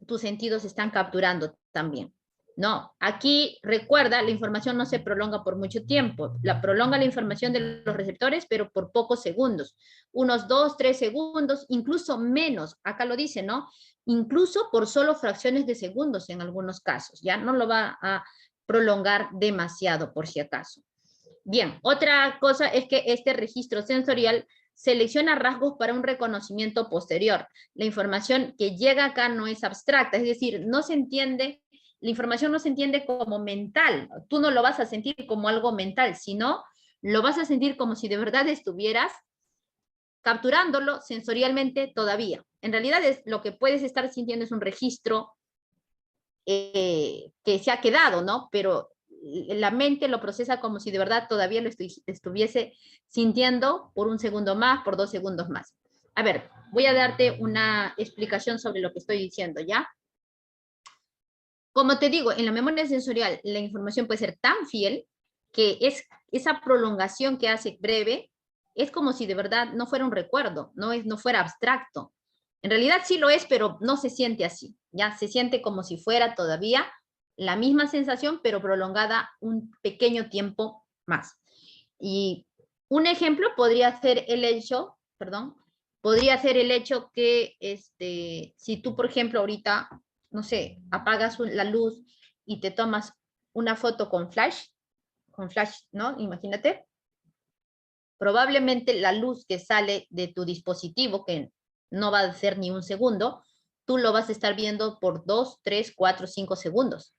[SPEAKER 1] tus sentidos están capturando también. No, aquí recuerda, la información no se prolonga por mucho tiempo. Prolonga la información de los receptores, pero por pocos segundos. Unos 2, 3 segundos, incluso menos. Acá lo dice, ¿no? Incluso por solo fracciones de segundos en algunos casos. Ya no lo va a prolongar demasiado por si acaso. Bien, otra cosa es que este registro sensorial selecciona rasgos para un reconocimiento posterior. La información que llega acá no es abstracta, es decir, no se entiende, la información no se entiende como mental. Tú no lo vas a sentir como algo mental, sino lo vas a sentir como si de verdad estuvieras capturándolo sensorialmente todavía. En realidad lo que puedes estar sintiendo es un registro que se ha quedado, ¿no? Pero la mente lo procesa como si de verdad todavía lo estuviese sintiendo por un segundo más, por 2 segundos más. A ver, voy a darte una explicación sobre lo que estoy diciendo, ¿ya? Como te digo, en la memoria sensorial la información puede ser tan fiel que esa prolongación que hace breve es como si de verdad no fuera un recuerdo, no fuera abstracto. En realidad sí lo es, pero no se siente así, ¿ya? Se siente como si fuera todavía la misma sensación, pero prolongada un pequeño tiempo más. Y un ejemplo podría ser el hecho, que si tú, por ejemplo, ahorita, no sé, apagas la luz y te tomas una foto con flash, ¿no? Imagínate. Probablemente la luz que sale de tu dispositivo, que no va a ser ni un segundo, tú lo vas a estar viendo por 2, 3, 4, 5 segundos.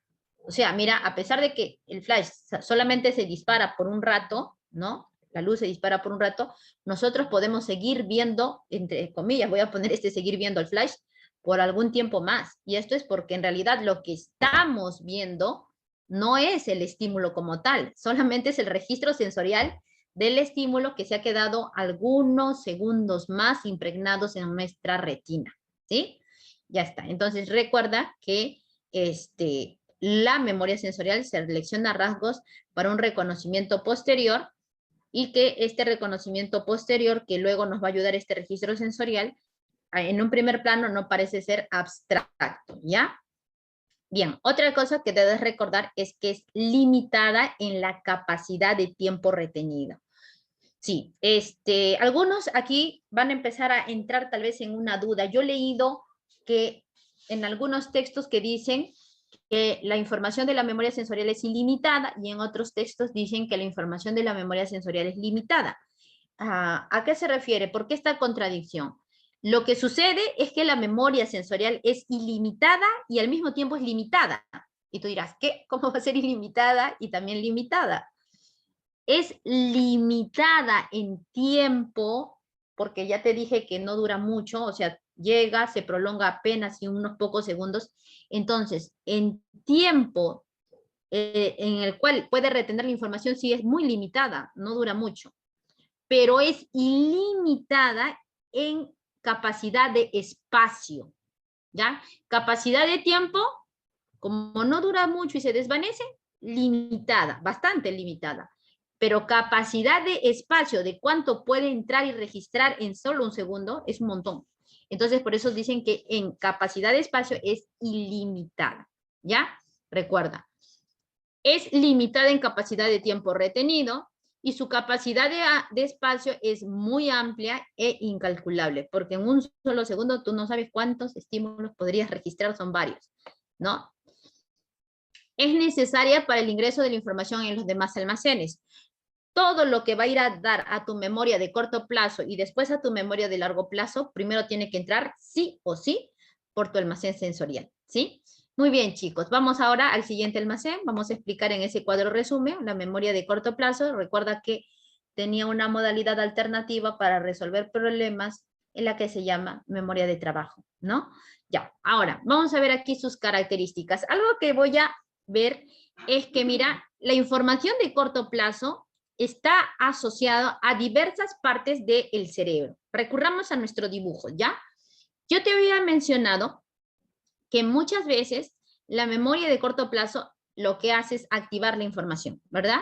[SPEAKER 1] O sea, mira, a pesar de que el flash solamente se dispara por un rato, ¿no? La luz se dispara por un rato, nosotros podemos seguir viendo, entre comillas, voy a poner seguir viendo el flash por algún tiempo más. Y esto es porque en realidad lo que estamos viendo no es el estímulo como tal, solamente es el registro sensorial del estímulo que se ha quedado algunos segundos más impregnados en nuestra retina, ¿sí? Ya está. Entonces recuerda que la memoria sensorial selecciona rasgos para un reconocimiento posterior y que este reconocimiento posterior, que luego nos va a ayudar este registro sensorial, en un primer plano no parece ser abstracto, ¿ya? Bien, otra cosa que debes recordar es que es limitada en la capacidad de tiempo retenido. Sí, algunos aquí van a empezar a entrar tal vez en una duda. Yo he leído que en algunos textos que dicen que la información de la memoria sensorial es ilimitada y en otros textos dicen que la información de la memoria sensorial es limitada. ¿A qué se refiere? ¿Por qué esta contradicción? Lo que sucede es que la memoria sensorial es ilimitada y al mismo tiempo es limitada. Y tú dirás, ¿qué? ¿Cómo va a ser ilimitada y también limitada? Es limitada en tiempo, porque ya te dije que no dura mucho, o sea, llega, se prolonga apenas y unos pocos segundos. Entonces, en tiempo en el cual puede retener la información, sí es muy limitada, no dura mucho, pero es ilimitada en capacidad de espacio, ¿ya? Capacidad de tiempo, Como no dura mucho y se desvanece, limitada, bastante limitada. Pero capacidad de espacio, de cuánto puede entrar y registrar en solo un segundo, es un montón. Entonces, por eso dicen que en capacidad de espacio es ilimitada, ¿ya? Recuerda, es limitada en capacidad de tiempo retenido y su capacidad de espacio es muy amplia e incalculable, porque en un solo segundo tú no sabes cuántos estímulos podrías registrar, son varios, ¿no? Es necesaria para el ingreso de la información en los demás almacenes. Todo lo que va a ir a dar a tu memoria de corto plazo y después a tu memoria de largo plazo, primero tiene que entrar sí o sí por tu almacén sensorial, ¿sí? Muy bien, chicos. Vamos ahora al siguiente almacén. Vamos a explicar en ese cuadro resumen la memoria de corto plazo. Recuerda que tenía una modalidad alternativa para resolver problemas en la que se llama memoria de trabajo, ¿no? Ya, ahora, vamos a ver aquí sus características. Algo que voy a ver es que, mira, la información de corto plazo está asociado a diversas partes del cerebro. Recurramos a nuestro dibujo, ¿ya? Yo te había mencionado que muchas veces la memoria de corto plazo lo que hace es activar la información, ¿verdad?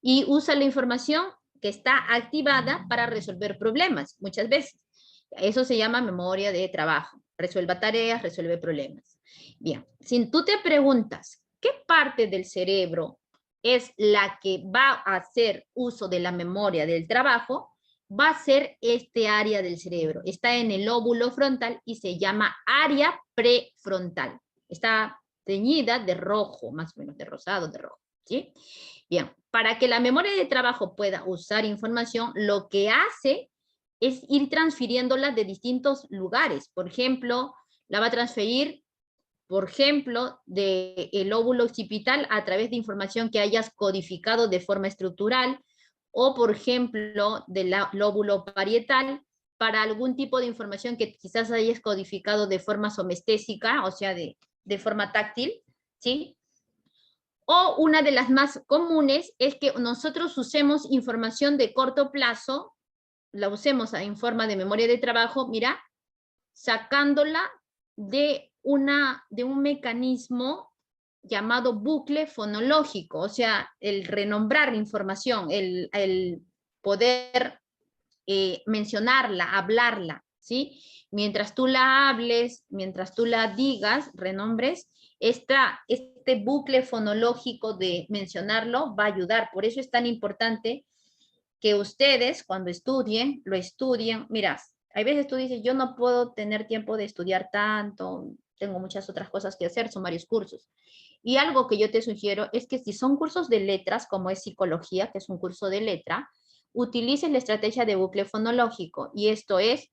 [SPEAKER 1] Y usa la información que está activada para resolver problemas, muchas veces. Eso se llama memoria de trabajo. Resuelva tareas, resuelve problemas. Bien, si tú te preguntas, ¿qué parte del cerebro es la que va a hacer uso de la memoria del trabajo? Va a ser este área del cerebro. Está en el lóbulo frontal y se llama área prefrontal. Está teñida de rojo, más o menos de rosado, de rojo. ¿Sí? Bien, para que la memoria de trabajo pueda usar información, lo que hace es ir transfiriéndola de distintos lugares. Por ejemplo, la va a transferir, por ejemplo, del lóbulo occipital a través de información que hayas codificado de forma estructural, o por ejemplo, del lóbulo parietal, para algún tipo de información que quizás hayas codificado de forma somestésica, o sea, de forma táctil, ¿sí? O una de las más comunes es que nosotros usemos información de corto plazo, la usemos en forma de memoria de trabajo, mira, sacándola de un mecanismo llamado bucle fonológico, o sea, el renombrar información, el poder mencionarla, hablarla, ¿sí? Mientras tú la hables, mientras tú la digas, renombres, este bucle fonológico de mencionarlo va a ayudar. Por eso es tan importante que ustedes cuando estudien, lo estudien. Mira, hay veces tú dices, yo no puedo tener tiempo de estudiar tanto, tengo muchas otras cosas que hacer, son varios cursos. Y algo que yo te sugiero es que si son cursos de letras, como es psicología, que es un curso de letra, utilices la estrategia de bucle fonológico. Y esto es,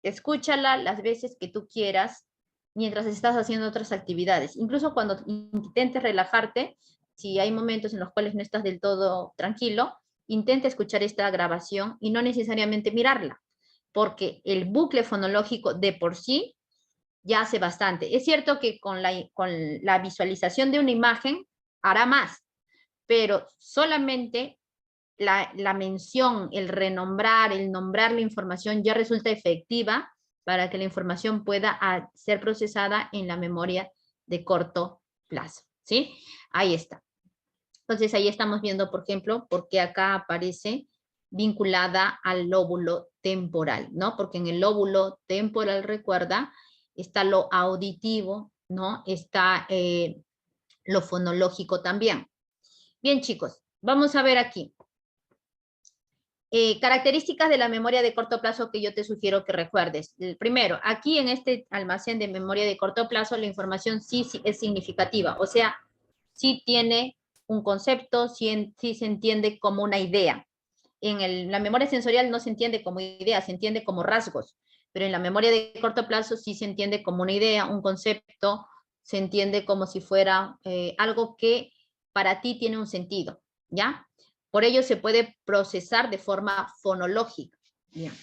[SPEAKER 1] escúchala las veces que tú quieras mientras estás haciendo otras actividades. Incluso cuando intentes relajarte, si hay momentos en los cuales no estás del todo tranquilo, intenta escuchar esta grabación y no necesariamente mirarla, porque el bucle fonológico de por sí ya hace bastante. Es cierto que con la visualización de una imagen hará más, pero solamente la mención, el renombrar, el nombrar la información ya resulta efectiva para que la información pueda ser procesada en la memoria de corto plazo, ¿sí? Ahí está. Entonces ahí estamos viendo, por ejemplo, por qué acá aparece vinculada al lóbulo temporal, ¿no? Porque en el lóbulo temporal, recuerda, está lo auditivo, ¿no? Está lo fonológico también. Bien, chicos, vamos a ver aquí. Características de la memoria de corto plazo que yo te sugiero que recuerdes. El primero, aquí en este almacén de memoria de corto plazo, la información sí es significativa, o sea, sí tiene un concepto, sí se entiende como una idea. En la memoria sensorial no se entiende como idea, se entiende como rasgos, pero en la memoria de corto plazo sí se entiende como una idea, un concepto, se entiende como si fuera algo que para ti tiene un sentido, ¿ya? Por ello se puede procesar de forma fonológica. Bien.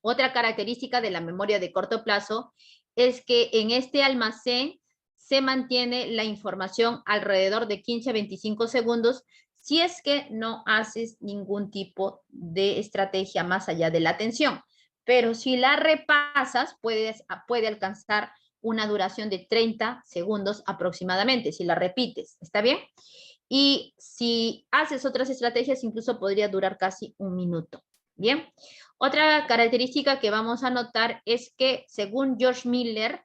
[SPEAKER 1] Otra característica de la memoria de corto plazo es que en este almacén se mantiene la información alrededor de 15 a 25 segundos si es que no haces ningún tipo de estrategia más allá de la atención. Pero si la repasas, puede alcanzar una duración de 30 segundos aproximadamente, si la repites, ¿está bien? Y si haces otras estrategias, incluso podría durar casi 1 minuto, ¿bien? Otra característica que vamos a notar es que, según George Miller,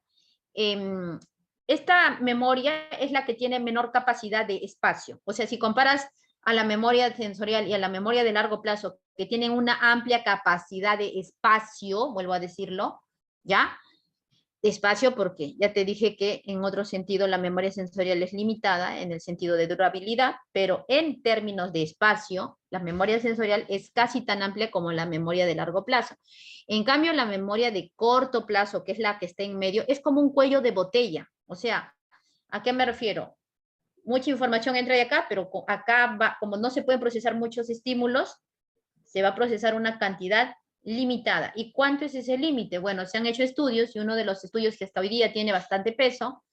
[SPEAKER 1] esta memoria es la que tiene menor capacidad de espacio. O sea, si comparas a la memoria sensorial y a la memoria de largo plazo, que tienen una amplia capacidad de espacio, vuelvo a decirlo, ¿ya? Despacio porque ya te dije que en otro sentido la memoria sensorial es limitada en el sentido de durabilidad, pero en términos de espacio, la memoria sensorial es casi tan amplia como la memoria de largo plazo. En cambio, la memoria de corto plazo, que es la que está en medio, es como un cuello de botella. O sea, ¿a qué me refiero? Mucha información entra de acá, pero acá va, como no se pueden procesar muchos estímulos, se va a procesar una cantidad limitada. ¿Y cuánto es ese límite? Bueno, se han hecho estudios y uno de los estudios que hasta hoy día tiene bastante peso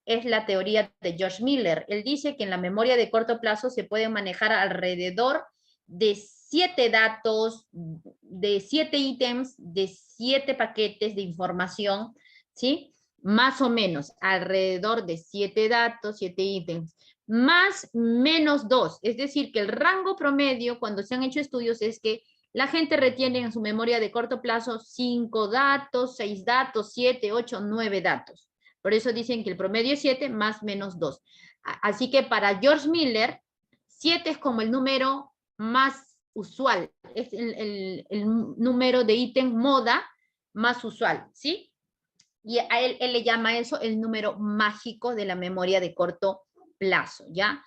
[SPEAKER 1] es la teoría de George Miller. Él dice que en la memoria de corto plazo se pueden manejar alrededor de 7 datos, de 7 ítems, de 7 paquetes de información, ¿sí? Más o menos, alrededor de 7 datos, 7 ítems, más menos 2. Es decir, que el rango promedio, cuando se han hecho estudios, es que la gente retiene en su memoria de corto plazo 5 datos, 6 datos, 7, 8, 9 datos. Por eso dicen que el promedio es 7 más menos 2. Así que para George Miller, 7 es como el número más usual, es el número de ítem moda más usual, ¿sí? Y a él le llama eso el número mágico de la memoria de corto plazo, ¿ya?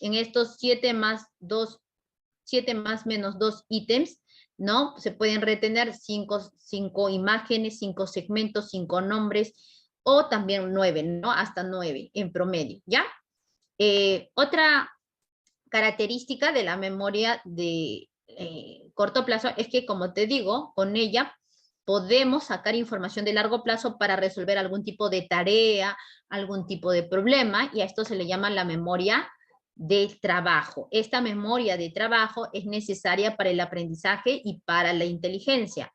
[SPEAKER 1] En estos 7 más 2, 7 más menos 2 ítems, ¿no? Se pueden retener 5 imágenes, 5 segmentos, 5 nombres, o también 9, ¿no? Hasta 9 en promedio, ¿ya? Otra característica de la memoria de corto plazo es que, como te digo, con ella podemos sacar información de largo plazo para resolver algún tipo de tarea, algún tipo de problema, y a esto se le llama la memoria de trabajo. Esta memoria de trabajo es necesaria para el aprendizaje y para la inteligencia.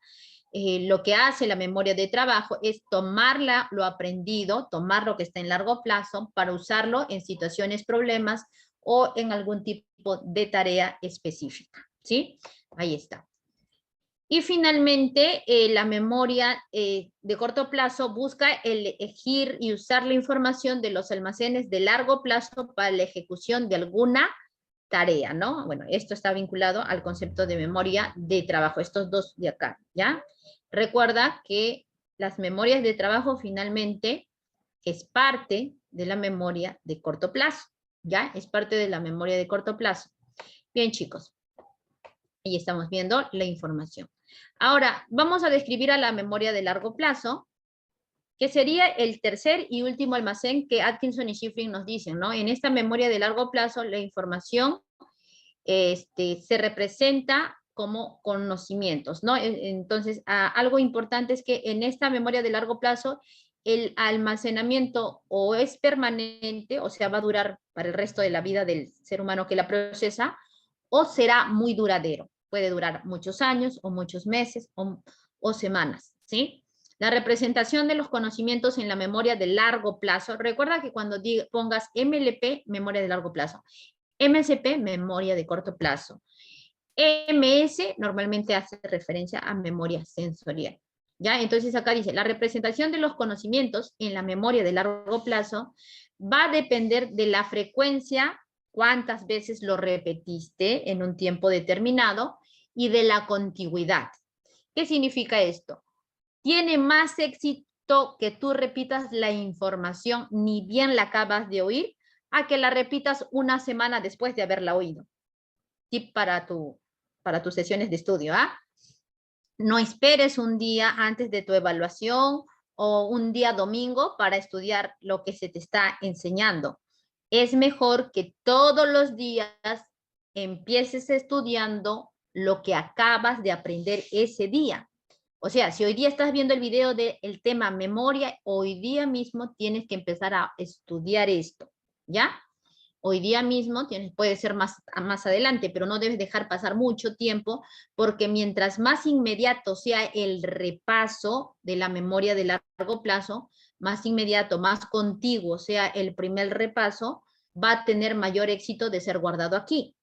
[SPEAKER 1] Lo que hace la memoria de trabajo es tomar lo aprendido, tomar lo que está en largo plazo para usarlo en situaciones, problemas o en algún tipo de tarea específica, ¿sí? Ahí está. Y finalmente, la memoria de corto plazo busca elegir y usar la información de los almacenes de largo plazo para la ejecución de alguna tarea, ¿no? Bueno, esto está vinculado al concepto de memoria de trabajo, estos dos de acá, ¿ya? Recuerda que las memorias de trabajo finalmente es parte de la memoria de corto plazo, ¿ya? Es parte de la memoria de corto plazo. Bien, chicos. Ahí estamos viendo la información. Ahora, vamos a describir a la memoria de largo plazo, que sería el tercer y último almacén que Atkinson y Shiffrin nos dicen, ¿no? En esta memoria de largo plazo, la información se representa como conocimientos, ¿no? Entonces, algo importante es que en esta memoria de largo plazo, el almacenamiento o es permanente, o sea, va a durar para el resto de la vida del ser humano que la procesa, o será muy duradero. Puede durar muchos años, o muchos meses, o semanas, ¿sí? La representación de los conocimientos en la memoria de largo plazo, recuerda que cuando pongas MLP, memoria de largo plazo, MSP, memoria de corto plazo. MS normalmente hace referencia a memoria sensorial. ¿Ya? Entonces acá dice, la representación de los conocimientos en la memoria de largo plazo va a depender de la frecuencia, cuántas veces lo repetiste en un tiempo determinado, y de la contigüidad. ¿Qué significa esto? Tiene más éxito que tú repitas la información ni bien la acabas de oír, a que la repitas una semana después de haberla oído. Tip para tus sesiones de estudio, ¿ah? No esperes un día antes de tu evaluación o un día domingo para estudiar lo que se te está enseñando. Es mejor que todos los días empieces estudiando lo que acabas de aprender ese día. O sea, si hoy día estás viendo el video del tema memoria, hoy día mismo tienes que empezar a estudiar esto, ¿ya? Hoy día mismo, puede ser más adelante, pero no debes dejar pasar mucho tiempo, porque mientras más inmediato sea el repaso de la memoria de largo plazo, más inmediato, más contiguo sea el primer repaso, va a tener mayor éxito de ser guardado aquí.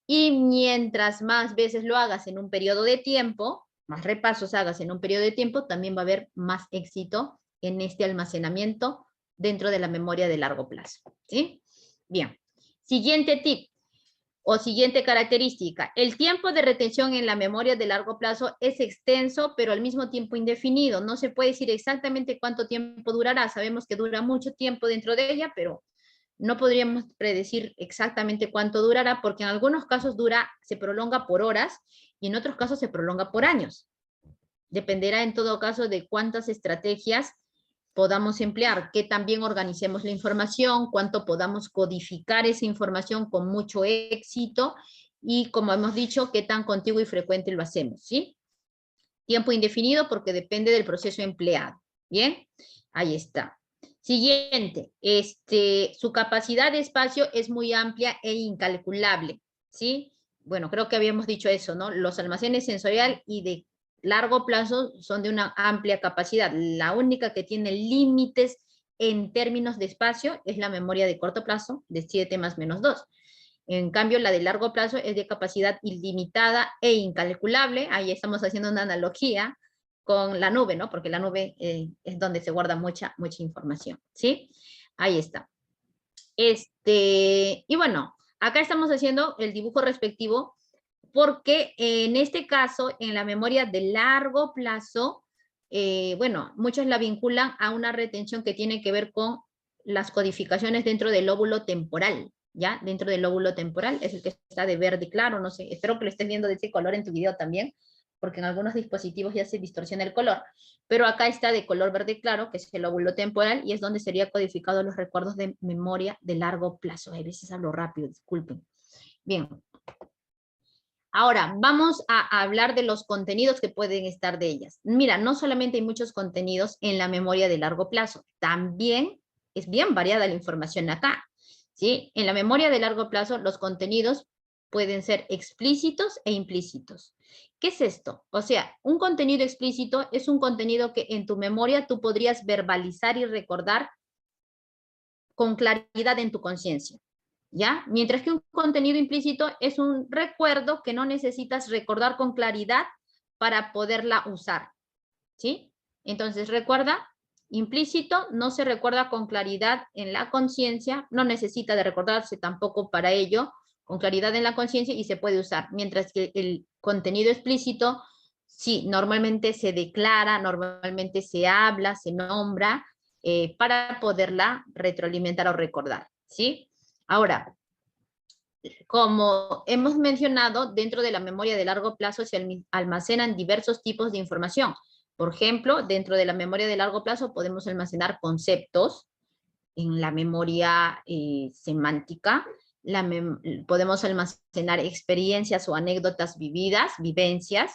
[SPEAKER 1] Y mientras más veces lo hagas en un periodo de tiempo, más repasos hagas en un periodo de tiempo, también va a haber más éxito en este almacenamiento dentro de la memoria de largo plazo. ¿Sí? Bien. Siguiente tip o siguiente característica. El tiempo de retención en la memoria de largo plazo es extenso, pero al mismo tiempo indefinido. No se puede decir exactamente cuánto tiempo durará. Sabemos que dura mucho tiempo dentro de ella, pero no podríamos predecir exactamente cuánto durará, porque en algunos casos se prolonga por horas y en otros casos se prolonga por años. Dependerá en todo caso de cuántas estrategias podamos emplear, que también organicemos la información, cuánto podamos codificar esa información con mucho éxito y, como hemos dicho, qué tan continuo y frecuente lo hacemos, ¿sí? Tiempo indefinido porque depende del proceso empleado. Bien, ahí está. Siguiente, su capacidad de espacio es muy amplia e incalculable, ¿sí? Bueno, creo que habíamos dicho eso, ¿no? Los almacenes sensorial y de largo plazo son de una amplia capacidad. La única que tiene límites en términos de espacio es la memoria de corto plazo de 7 más menos 2. En cambio, la de largo plazo es de capacidad ilimitada e incalculable. Ahí estamos haciendo una analogía con la nube, ¿no? Porque la nube es donde se guarda mucha información, ¿sí? Ahí está. Y bueno, acá estamos haciendo el dibujo respectivo porque en este caso, en la memoria de largo plazo, bueno, muchos la vinculan a una retención que tiene que ver con las codificaciones dentro del lóbulo temporal, ¿ya? Dentro del lóbulo temporal, es el que está de verde claro, no sé, espero que lo estés viendo de ese color en tu video también, porque en algunos dispositivos ya se distorsiona el color, pero acá está de color verde claro, que es el lóbulo temporal, y es donde sería codificado los recuerdos de memoria de largo plazo. A veces hablo rápido, disculpen. Bien. Ahora, vamos a hablar de los contenidos que pueden estar de ellas. Mira, no solamente hay muchos contenidos en la memoria de largo plazo, también es bien variada la información acá, ¿sí? En la memoria de largo plazo, los contenidos pueden ser explícitos e implícitos. ¿Qué es esto? O sea, un contenido explícito es un contenido que en tu memoria tú podrías verbalizar y recordar con claridad en tu conciencia. ¿Ya? Mientras que un contenido implícito es un recuerdo que no necesitas recordar con claridad para poderla usar, ¿sí? Entonces, recuerda, implícito no se recuerda con claridad en la conciencia, no necesita de recordarse tampoco para ello, con claridad en la conciencia y se puede usar, mientras que el contenido explícito, sí, normalmente se declara, normalmente se habla, se nombra, para poderla retroalimentar o recordar, ¿sí? Ahora, como hemos mencionado, dentro de la memoria de largo plazo se almacenan diversos tipos de información. Por ejemplo, dentro de la memoria de largo plazo podemos almacenar conceptos en la memoria semántica, podemos almacenar experiencias o anécdotas vividas, vivencias,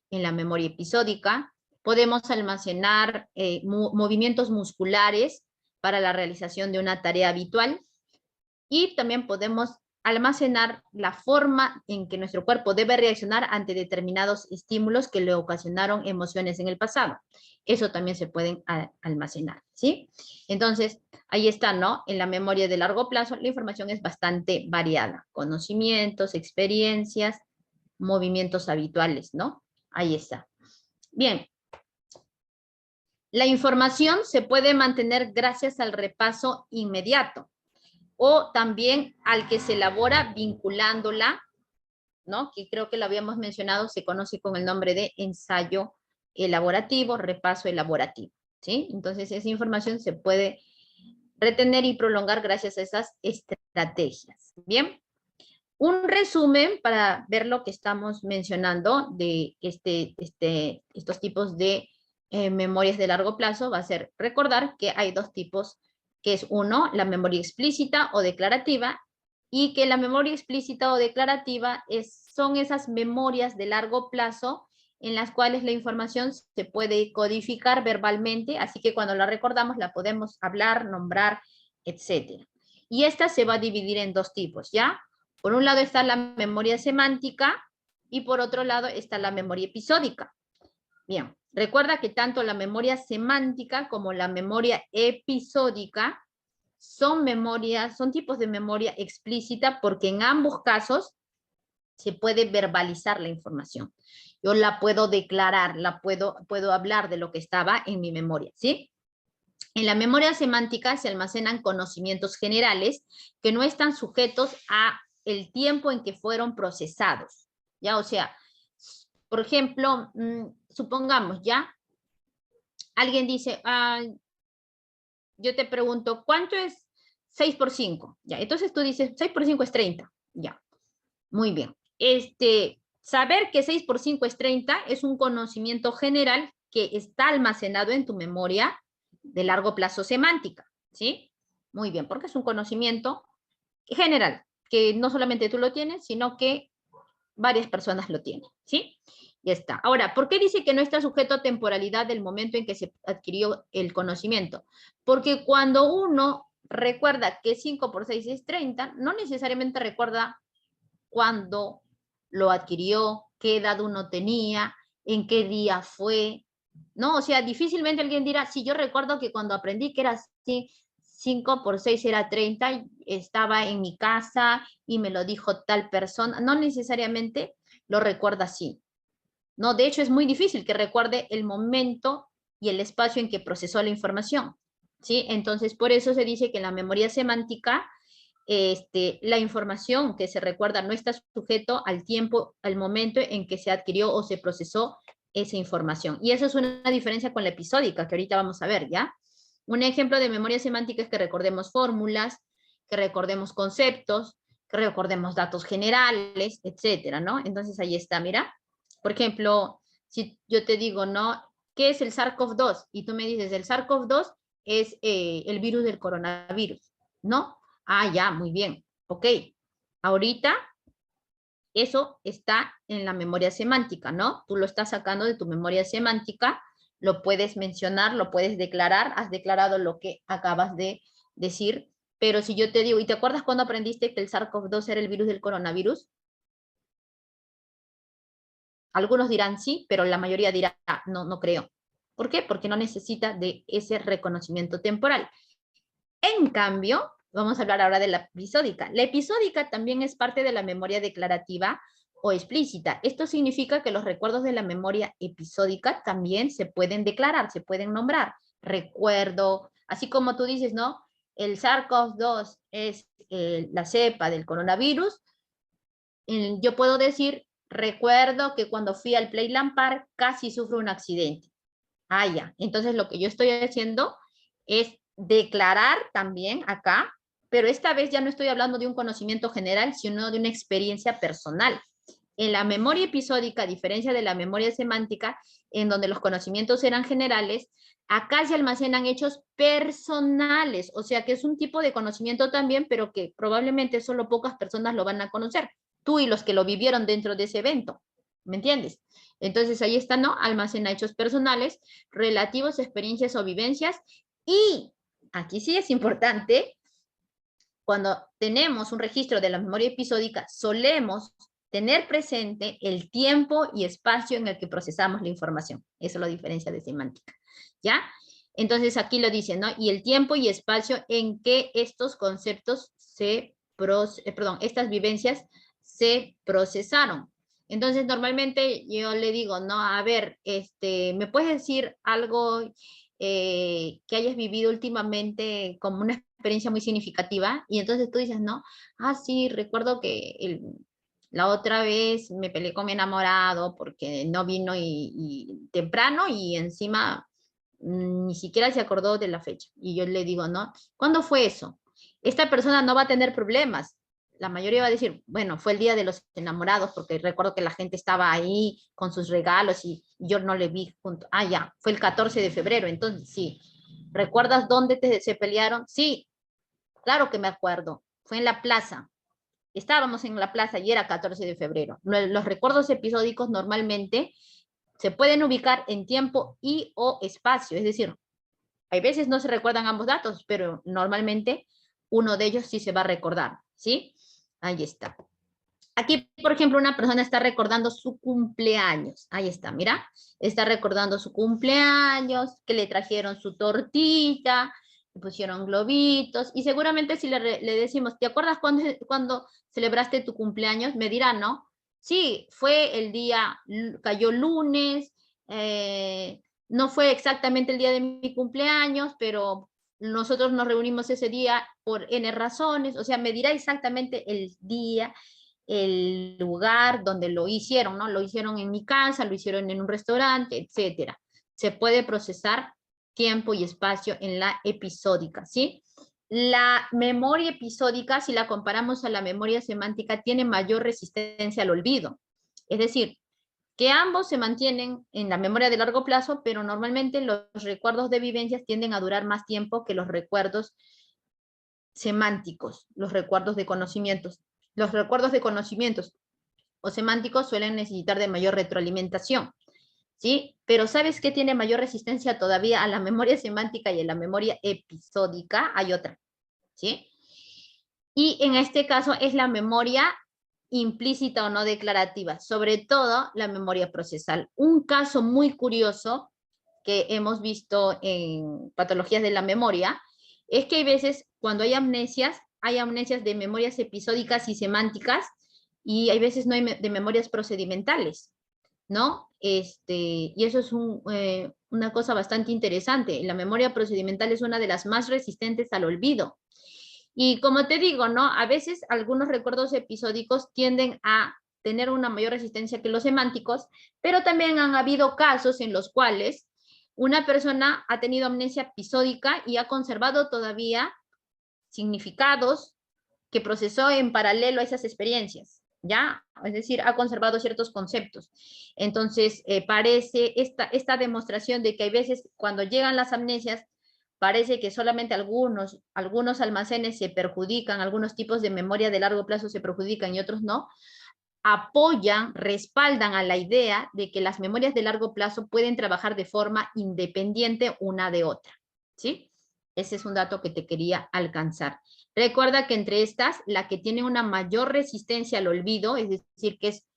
[SPEAKER 1] en la memoria episódica, podemos almacenar movimientos musculares para la realización de una tarea habitual, y también podemos almacenar la forma en que nuestro cuerpo debe reaccionar ante determinados estímulos que le ocasionaron emociones en el pasado. Eso también se pueden almacenar, ¿sí? Entonces, ahí está, ¿no? En la memoria de largo plazo, la información es bastante variada. Conocimientos, experiencias, movimientos habituales, ¿no? Ahí está. Bien. La información se puede mantener gracias al repaso inmediato, o también al que se elabora vinculándola, ¿no? Que creo que lo habíamos mencionado, se conoce con el nombre de ensayo elaborativo, repaso elaborativo, ¿sí? Entonces esa información se puede retener y prolongar gracias a esas estrategias. Bien, un resumen para ver lo que estamos mencionando de estos tipos de memorias de largo plazo va a ser recordar que hay dos tipos, que es uno, la memoria explícita o declarativa, y que la memoria explícita o declarativa son esas memorias de largo plazo en las cuales la información se puede codificar verbalmente, así que cuando la recordamos la podemos hablar, nombrar, etc. Y esta se va a dividir en dos tipos, ¿ya? Por un lado está la memoria semántica y por otro lado está la memoria episódica. Bien, recuerda que tanto la memoria semántica como la memoria episódica son memorias, son tipos de memoria explícita porque en ambos casos se puede verbalizar la información. Yo la puedo declarar, puedo hablar de lo que estaba en mi memoria, ¿sí? En la memoria semántica se almacenan conocimientos generales que no están sujetos a el tiempo en que fueron procesados, ¿ya? O sea, por ejemplo, supongamos, ¿ya? Alguien dice, yo te pregunto, ¿cuánto es 6 por 5? Ya, entonces tú dices, 6 por 5 es 30, ya. Muy bien. Saber que 6 por 5 es 30 es un conocimiento general que está almacenado en tu memoria de largo plazo semántica, ¿sí? Muy bien, porque es un conocimiento general, que no solamente tú lo tienes, sino que varias personas lo tienen, ¿sí? Ya está. Ahora, ¿por qué dice que no está sujeto a temporalidad del momento en que se adquirió el conocimiento? Porque cuando uno recuerda que 5 por 6 es 30, no necesariamente recuerda cuándo lo adquirió, qué edad uno tenía, en qué día fue, ¿no? O sea, difícilmente alguien dirá, sí, yo recuerdo que cuando aprendí que era así, 5 por 6 era 30, estaba en mi casa y me lo dijo tal persona. No necesariamente lo recuerda así. No, de hecho es muy difícil que recuerde el momento y el espacio en que procesó la información, ¿sí? Entonces, por eso se dice que en la memoria semántica la información que se recuerda no está sujeto al tiempo, al momento en que se adquirió o se procesó esa información. Y eso es una diferencia con la episódica, que ahorita vamos a ver, ¿ya? Un ejemplo de memoria semántica es que recordemos fórmulas, que recordemos conceptos, que recordemos datos generales, etcétera, ¿no? Entonces ahí está, mira. Por ejemplo, si yo te digo, ¿no? ¿Qué es el SARS-CoV-2? Y tú me dices, el SARS-CoV-2 es el virus del coronavirus, ¿no? Ya, muy bien. Ok. Ahorita eso está en la memoria semántica, ¿no? Tú lo estás sacando de tu memoria semántica, lo puedes mencionar, lo puedes declarar, has declarado lo que acabas de decir, pero si yo te digo, ¿y te acuerdas cuando aprendiste que el SARS-CoV-2 era el virus del coronavirus? Algunos dirán sí, pero la mayoría dirá no, no creo. ¿Por qué? Porque no necesita de ese reconocimiento temporal. En cambio, vamos a hablar ahora de la episódica. La episódica también es parte de la memoria declarativa o explícita. Esto significa que los recuerdos de la memoria episódica también se pueden declarar, se pueden nombrar. Recuerdo, así como tú dices, ¿no? El SARS-CoV-2 es la cepa del coronavirus. Yo puedo decir, recuerdo que cuando fui al Playland Park casi sufro un accidente. Ya. Entonces lo que yo estoy haciendo es declarar también acá, pero esta vez ya no estoy hablando de un conocimiento general, sino de una experiencia personal. En la memoria episódica, a diferencia de la memoria semántica, en donde los conocimientos eran generales, acá se almacenan hechos personales, o sea que es un tipo de conocimiento también, pero que probablemente solo pocas personas lo van a conocer, tú y los que lo vivieron dentro de ese evento, ¿me entiendes? Entonces ahí está, ¿no? Almacena hechos personales relativos a experiencias o vivencias y aquí sí es importante, cuando tenemos un registro de la memoria episódica, solemos tener presente el tiempo y espacio en el que procesamos la información. Eso lo diferencia de semántica, ¿ya? Entonces aquí lo dice, ¿no? Y el tiempo y espacio en que estos conceptos estas vivencias se procesaron. Entonces, normalmente yo le digo, no, a ver, ¿me puedes decir algo que hayas vivido últimamente como una experiencia muy significativa? Y entonces tú dices, no, sí, recuerdo que la otra vez me peleé con mi enamorado porque no vino y temprano y encima ni siquiera se acordó de la fecha. Y yo le digo, no, ¿cuándo fue eso? Esta persona no va a tener problemas. La mayoría va a decir, bueno, fue el día de los enamorados, porque recuerdo que la gente estaba ahí con sus regalos y yo no le vi junto. Ya, fue el 14 de febrero, entonces sí. ¿Recuerdas dónde se pelearon? Sí, claro que me acuerdo. Fue en la plaza. Estábamos en la plaza y era 14 de febrero. Los recuerdos episódicos normalmente se pueden ubicar en tiempo y o espacio, es decir, hay veces no se recuerdan ambos datos, pero normalmente uno de ellos sí se va a recordar, ¿sí? Ahí está. Aquí, por ejemplo, una persona está recordando su cumpleaños. Ahí está, mira. Está recordando su cumpleaños, que le trajeron su tortita, le pusieron globitos. Y seguramente si le decimos, ¿te acuerdas cuando celebraste tu cumpleaños? Me dirá, ¿no? Sí, fue el día, cayó lunes, no fue exactamente el día de mi cumpleaños, pero nosotros nos reunimos ese día por N razones. O sea, me dirá exactamente el día, el lugar donde lo hicieron, ¿no? Lo hicieron en mi casa, lo hicieron en un restaurante, etcétera. Se puede procesar tiempo y espacio en la episódica, ¿sí? La memoria episódica, si la comparamos a la memoria semántica, tiene mayor resistencia al olvido. Es decir, que ambos se mantienen en la memoria de largo plazo, pero normalmente los recuerdos de vivencias tienden a durar más tiempo que los recuerdos semánticos, los recuerdos de conocimientos. Los recuerdos de conocimientos o semánticos suelen necesitar de mayor retroalimentación, ¿sí? Pero ¿sabes qué tiene mayor resistencia todavía a la memoria semántica y a la memoria episódica? Hay otra, ¿sí? Y en este caso es la memoria implícita o no declarativa, sobre todo la memoria procesal. Un caso muy curioso que hemos visto en patologías de la memoria es que hay veces cuando hay amnesias de memorias episódicas y semánticas, y hay veces no hay de memorias procedimentales, ¿no? Y eso es una cosa bastante interesante. La memoria procedimental es una de las más resistentes al olvido. Y como te digo, ¿no? A veces algunos recuerdos episódicos tienden a tener una mayor resistencia que los semánticos, pero también han habido casos en los cuales una persona ha tenido amnesia episódica y ha conservado todavía significados que procesó en paralelo a esas experiencias, ¿ya? Es decir, ha conservado ciertos conceptos. Entonces, parece esta demostración de que hay veces cuando llegan las amnesias, parece que solamente algunos almacenes se perjudican, algunos tipos de memoria de largo plazo se perjudican y otros no, apoyan, respaldan a la idea de que las memorias de largo plazo pueden trabajar de forma independiente una de otra, ¿sí? Ese es un dato que te quería alcanzar. Recuerda que entre estas, la que tiene una mayor resistencia al olvido, es decir, que es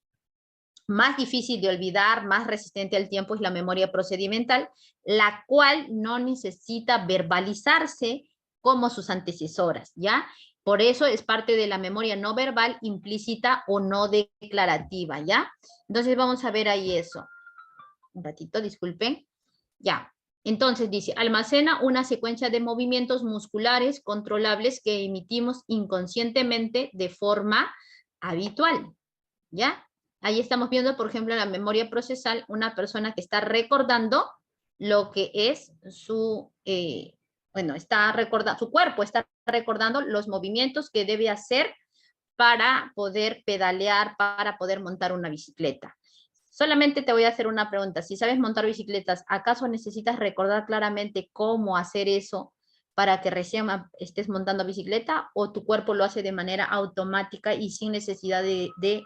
[SPEAKER 1] más difícil de olvidar, más resistente al tiempo, es la memoria procedimental, la cual no necesita verbalizarse como sus antecesoras, ¿ya? Por eso es parte de la memoria no verbal, implícita o no declarativa, ¿ya? Entonces vamos a ver ahí eso. Un ratito, disculpen. Ya. Entonces dice, almacena una secuencia de movimientos musculares controlables que emitimos inconscientemente de forma habitual, ¿ya? Ahí estamos viendo, por ejemplo, en la memoria procesal, una persona que está recordando lo que es está recordando, su cuerpo está recordando los movimientos que debe hacer para poder pedalear, para poder montar una bicicleta. Solamente te voy a hacer una pregunta. Si sabes montar bicicletas, ¿acaso necesitas recordar claramente cómo hacer eso para que recién estés montando bicicleta, o tu cuerpo lo hace de manera automática y sin necesidad de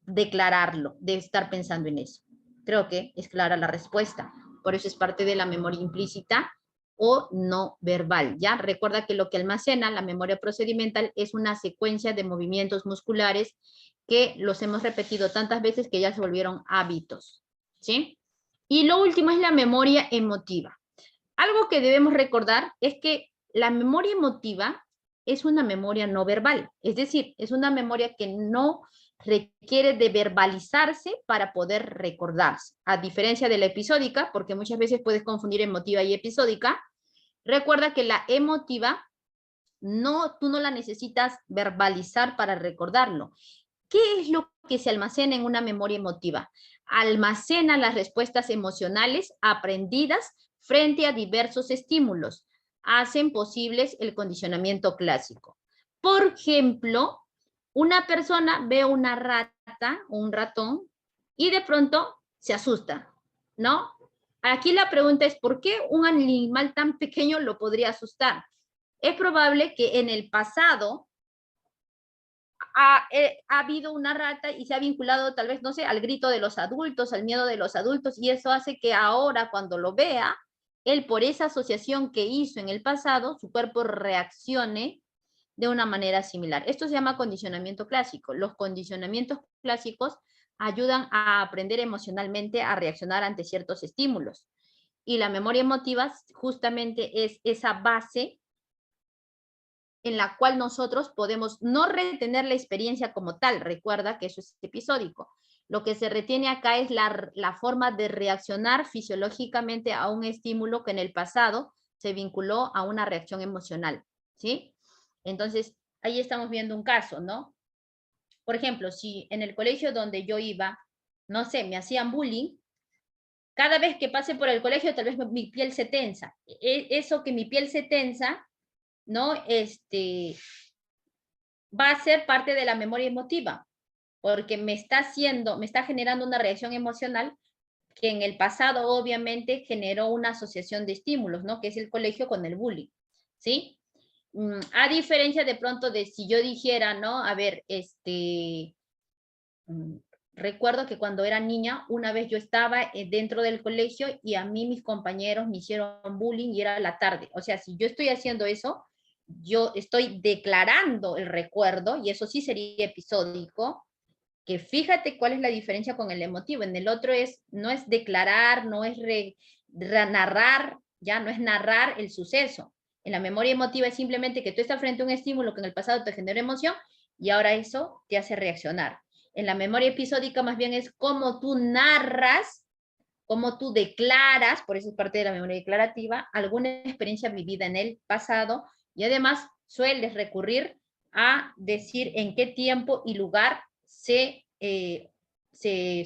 [SPEAKER 1] declararlo, de estar pensando en eso? Creo que es clara la respuesta. Por eso es parte de la memoria implícita o no verbal, ¿ya? Recuerda que lo que almacena la memoria procedimental es una secuencia de movimientos musculares que los hemos repetido tantas veces que ya se volvieron hábitos, ¿sí? Y lo último es la memoria emotiva. Algo que debemos recordar es que la memoria emotiva es una memoria no verbal, es decir, es una memoria que no requiere de verbalizarse para poder recordarse. A diferencia de la episódica, porque muchas veces puedes confundir emotiva y episódica, recuerda que la emotiva tú no la necesitas verbalizar para recordarlo. ¿Qué es lo que se almacena en una memoria emotiva? Almacena las respuestas emocionales aprendidas frente a diversos estímulos. Hacen posibles el condicionamiento clásico. Por ejemplo, una persona ve una rata o un ratón y de pronto se asusta, ¿no? Aquí la pregunta es, ¿por qué un animal tan pequeño lo podría asustar? Es probable que en el pasado ha habido una rata y se ha vinculado tal vez, no sé, al grito de los adultos, al miedo de los adultos, y eso hace que ahora cuando lo vea, él por esa asociación que hizo en el pasado, su cuerpo reaccione de una manera similar. Esto se llama condicionamiento clásico. Los condicionamientos clásicos ayudan a aprender emocionalmente a reaccionar ante ciertos estímulos. Y la memoria emotiva justamente es esa base en la cual nosotros podemos no retener la experiencia como tal. Recuerda que eso es episódico. Lo que se retiene acá es la forma de reaccionar fisiológicamente a un estímulo que en el pasado se vinculó a una reacción emocional, ¿sí? Entonces, ahí estamos viendo un caso, ¿no? Por ejemplo, si en el colegio donde yo iba, no sé, me hacían bullying, cada vez que pase por el colegio, tal vez mi piel se tensa. Eso que mi piel se tensa, ¿no? Va a ser parte de la memoria emotiva, porque me está generando una reacción emocional que en el pasado obviamente generó una asociación de estímulos, ¿no? Que es el colegio con el bullying, ¿sí? A diferencia de pronto de si yo dijera, ¿no? A ver, recuerdo que cuando era niña, una vez yo estaba dentro del colegio y a mí mis compañeros me hicieron bullying y era la tarde. O sea, si yo estoy haciendo eso, yo estoy declarando el recuerdo y eso sí sería episódico, que fíjate cuál es la diferencia con el emotivo. En el otro no es declarar, no es narrar, ya no es narrar el suceso. En la memoria emotiva es simplemente que tú estás frente a un estímulo que en el pasado te generó emoción y ahora eso te hace reaccionar. En la memoria episódica más bien es cómo tú narras, cómo tú declaras, por eso es parte de la memoria declarativa, alguna experiencia vivida en el pasado y además sueles recurrir a decir en qué tiempo y lugar se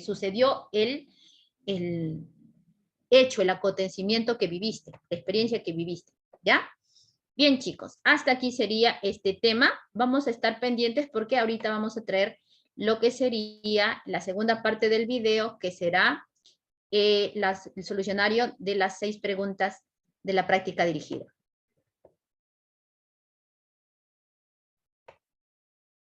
[SPEAKER 1] sucedió el hecho, el acontecimiento que viviste, la experiencia que viviste, ¿ya? Bien, chicos, hasta aquí sería este tema. Vamos a estar pendientes porque ahorita vamos a traer lo que sería la segunda parte del video, que será el solucionario de las 6 preguntas de la práctica dirigida.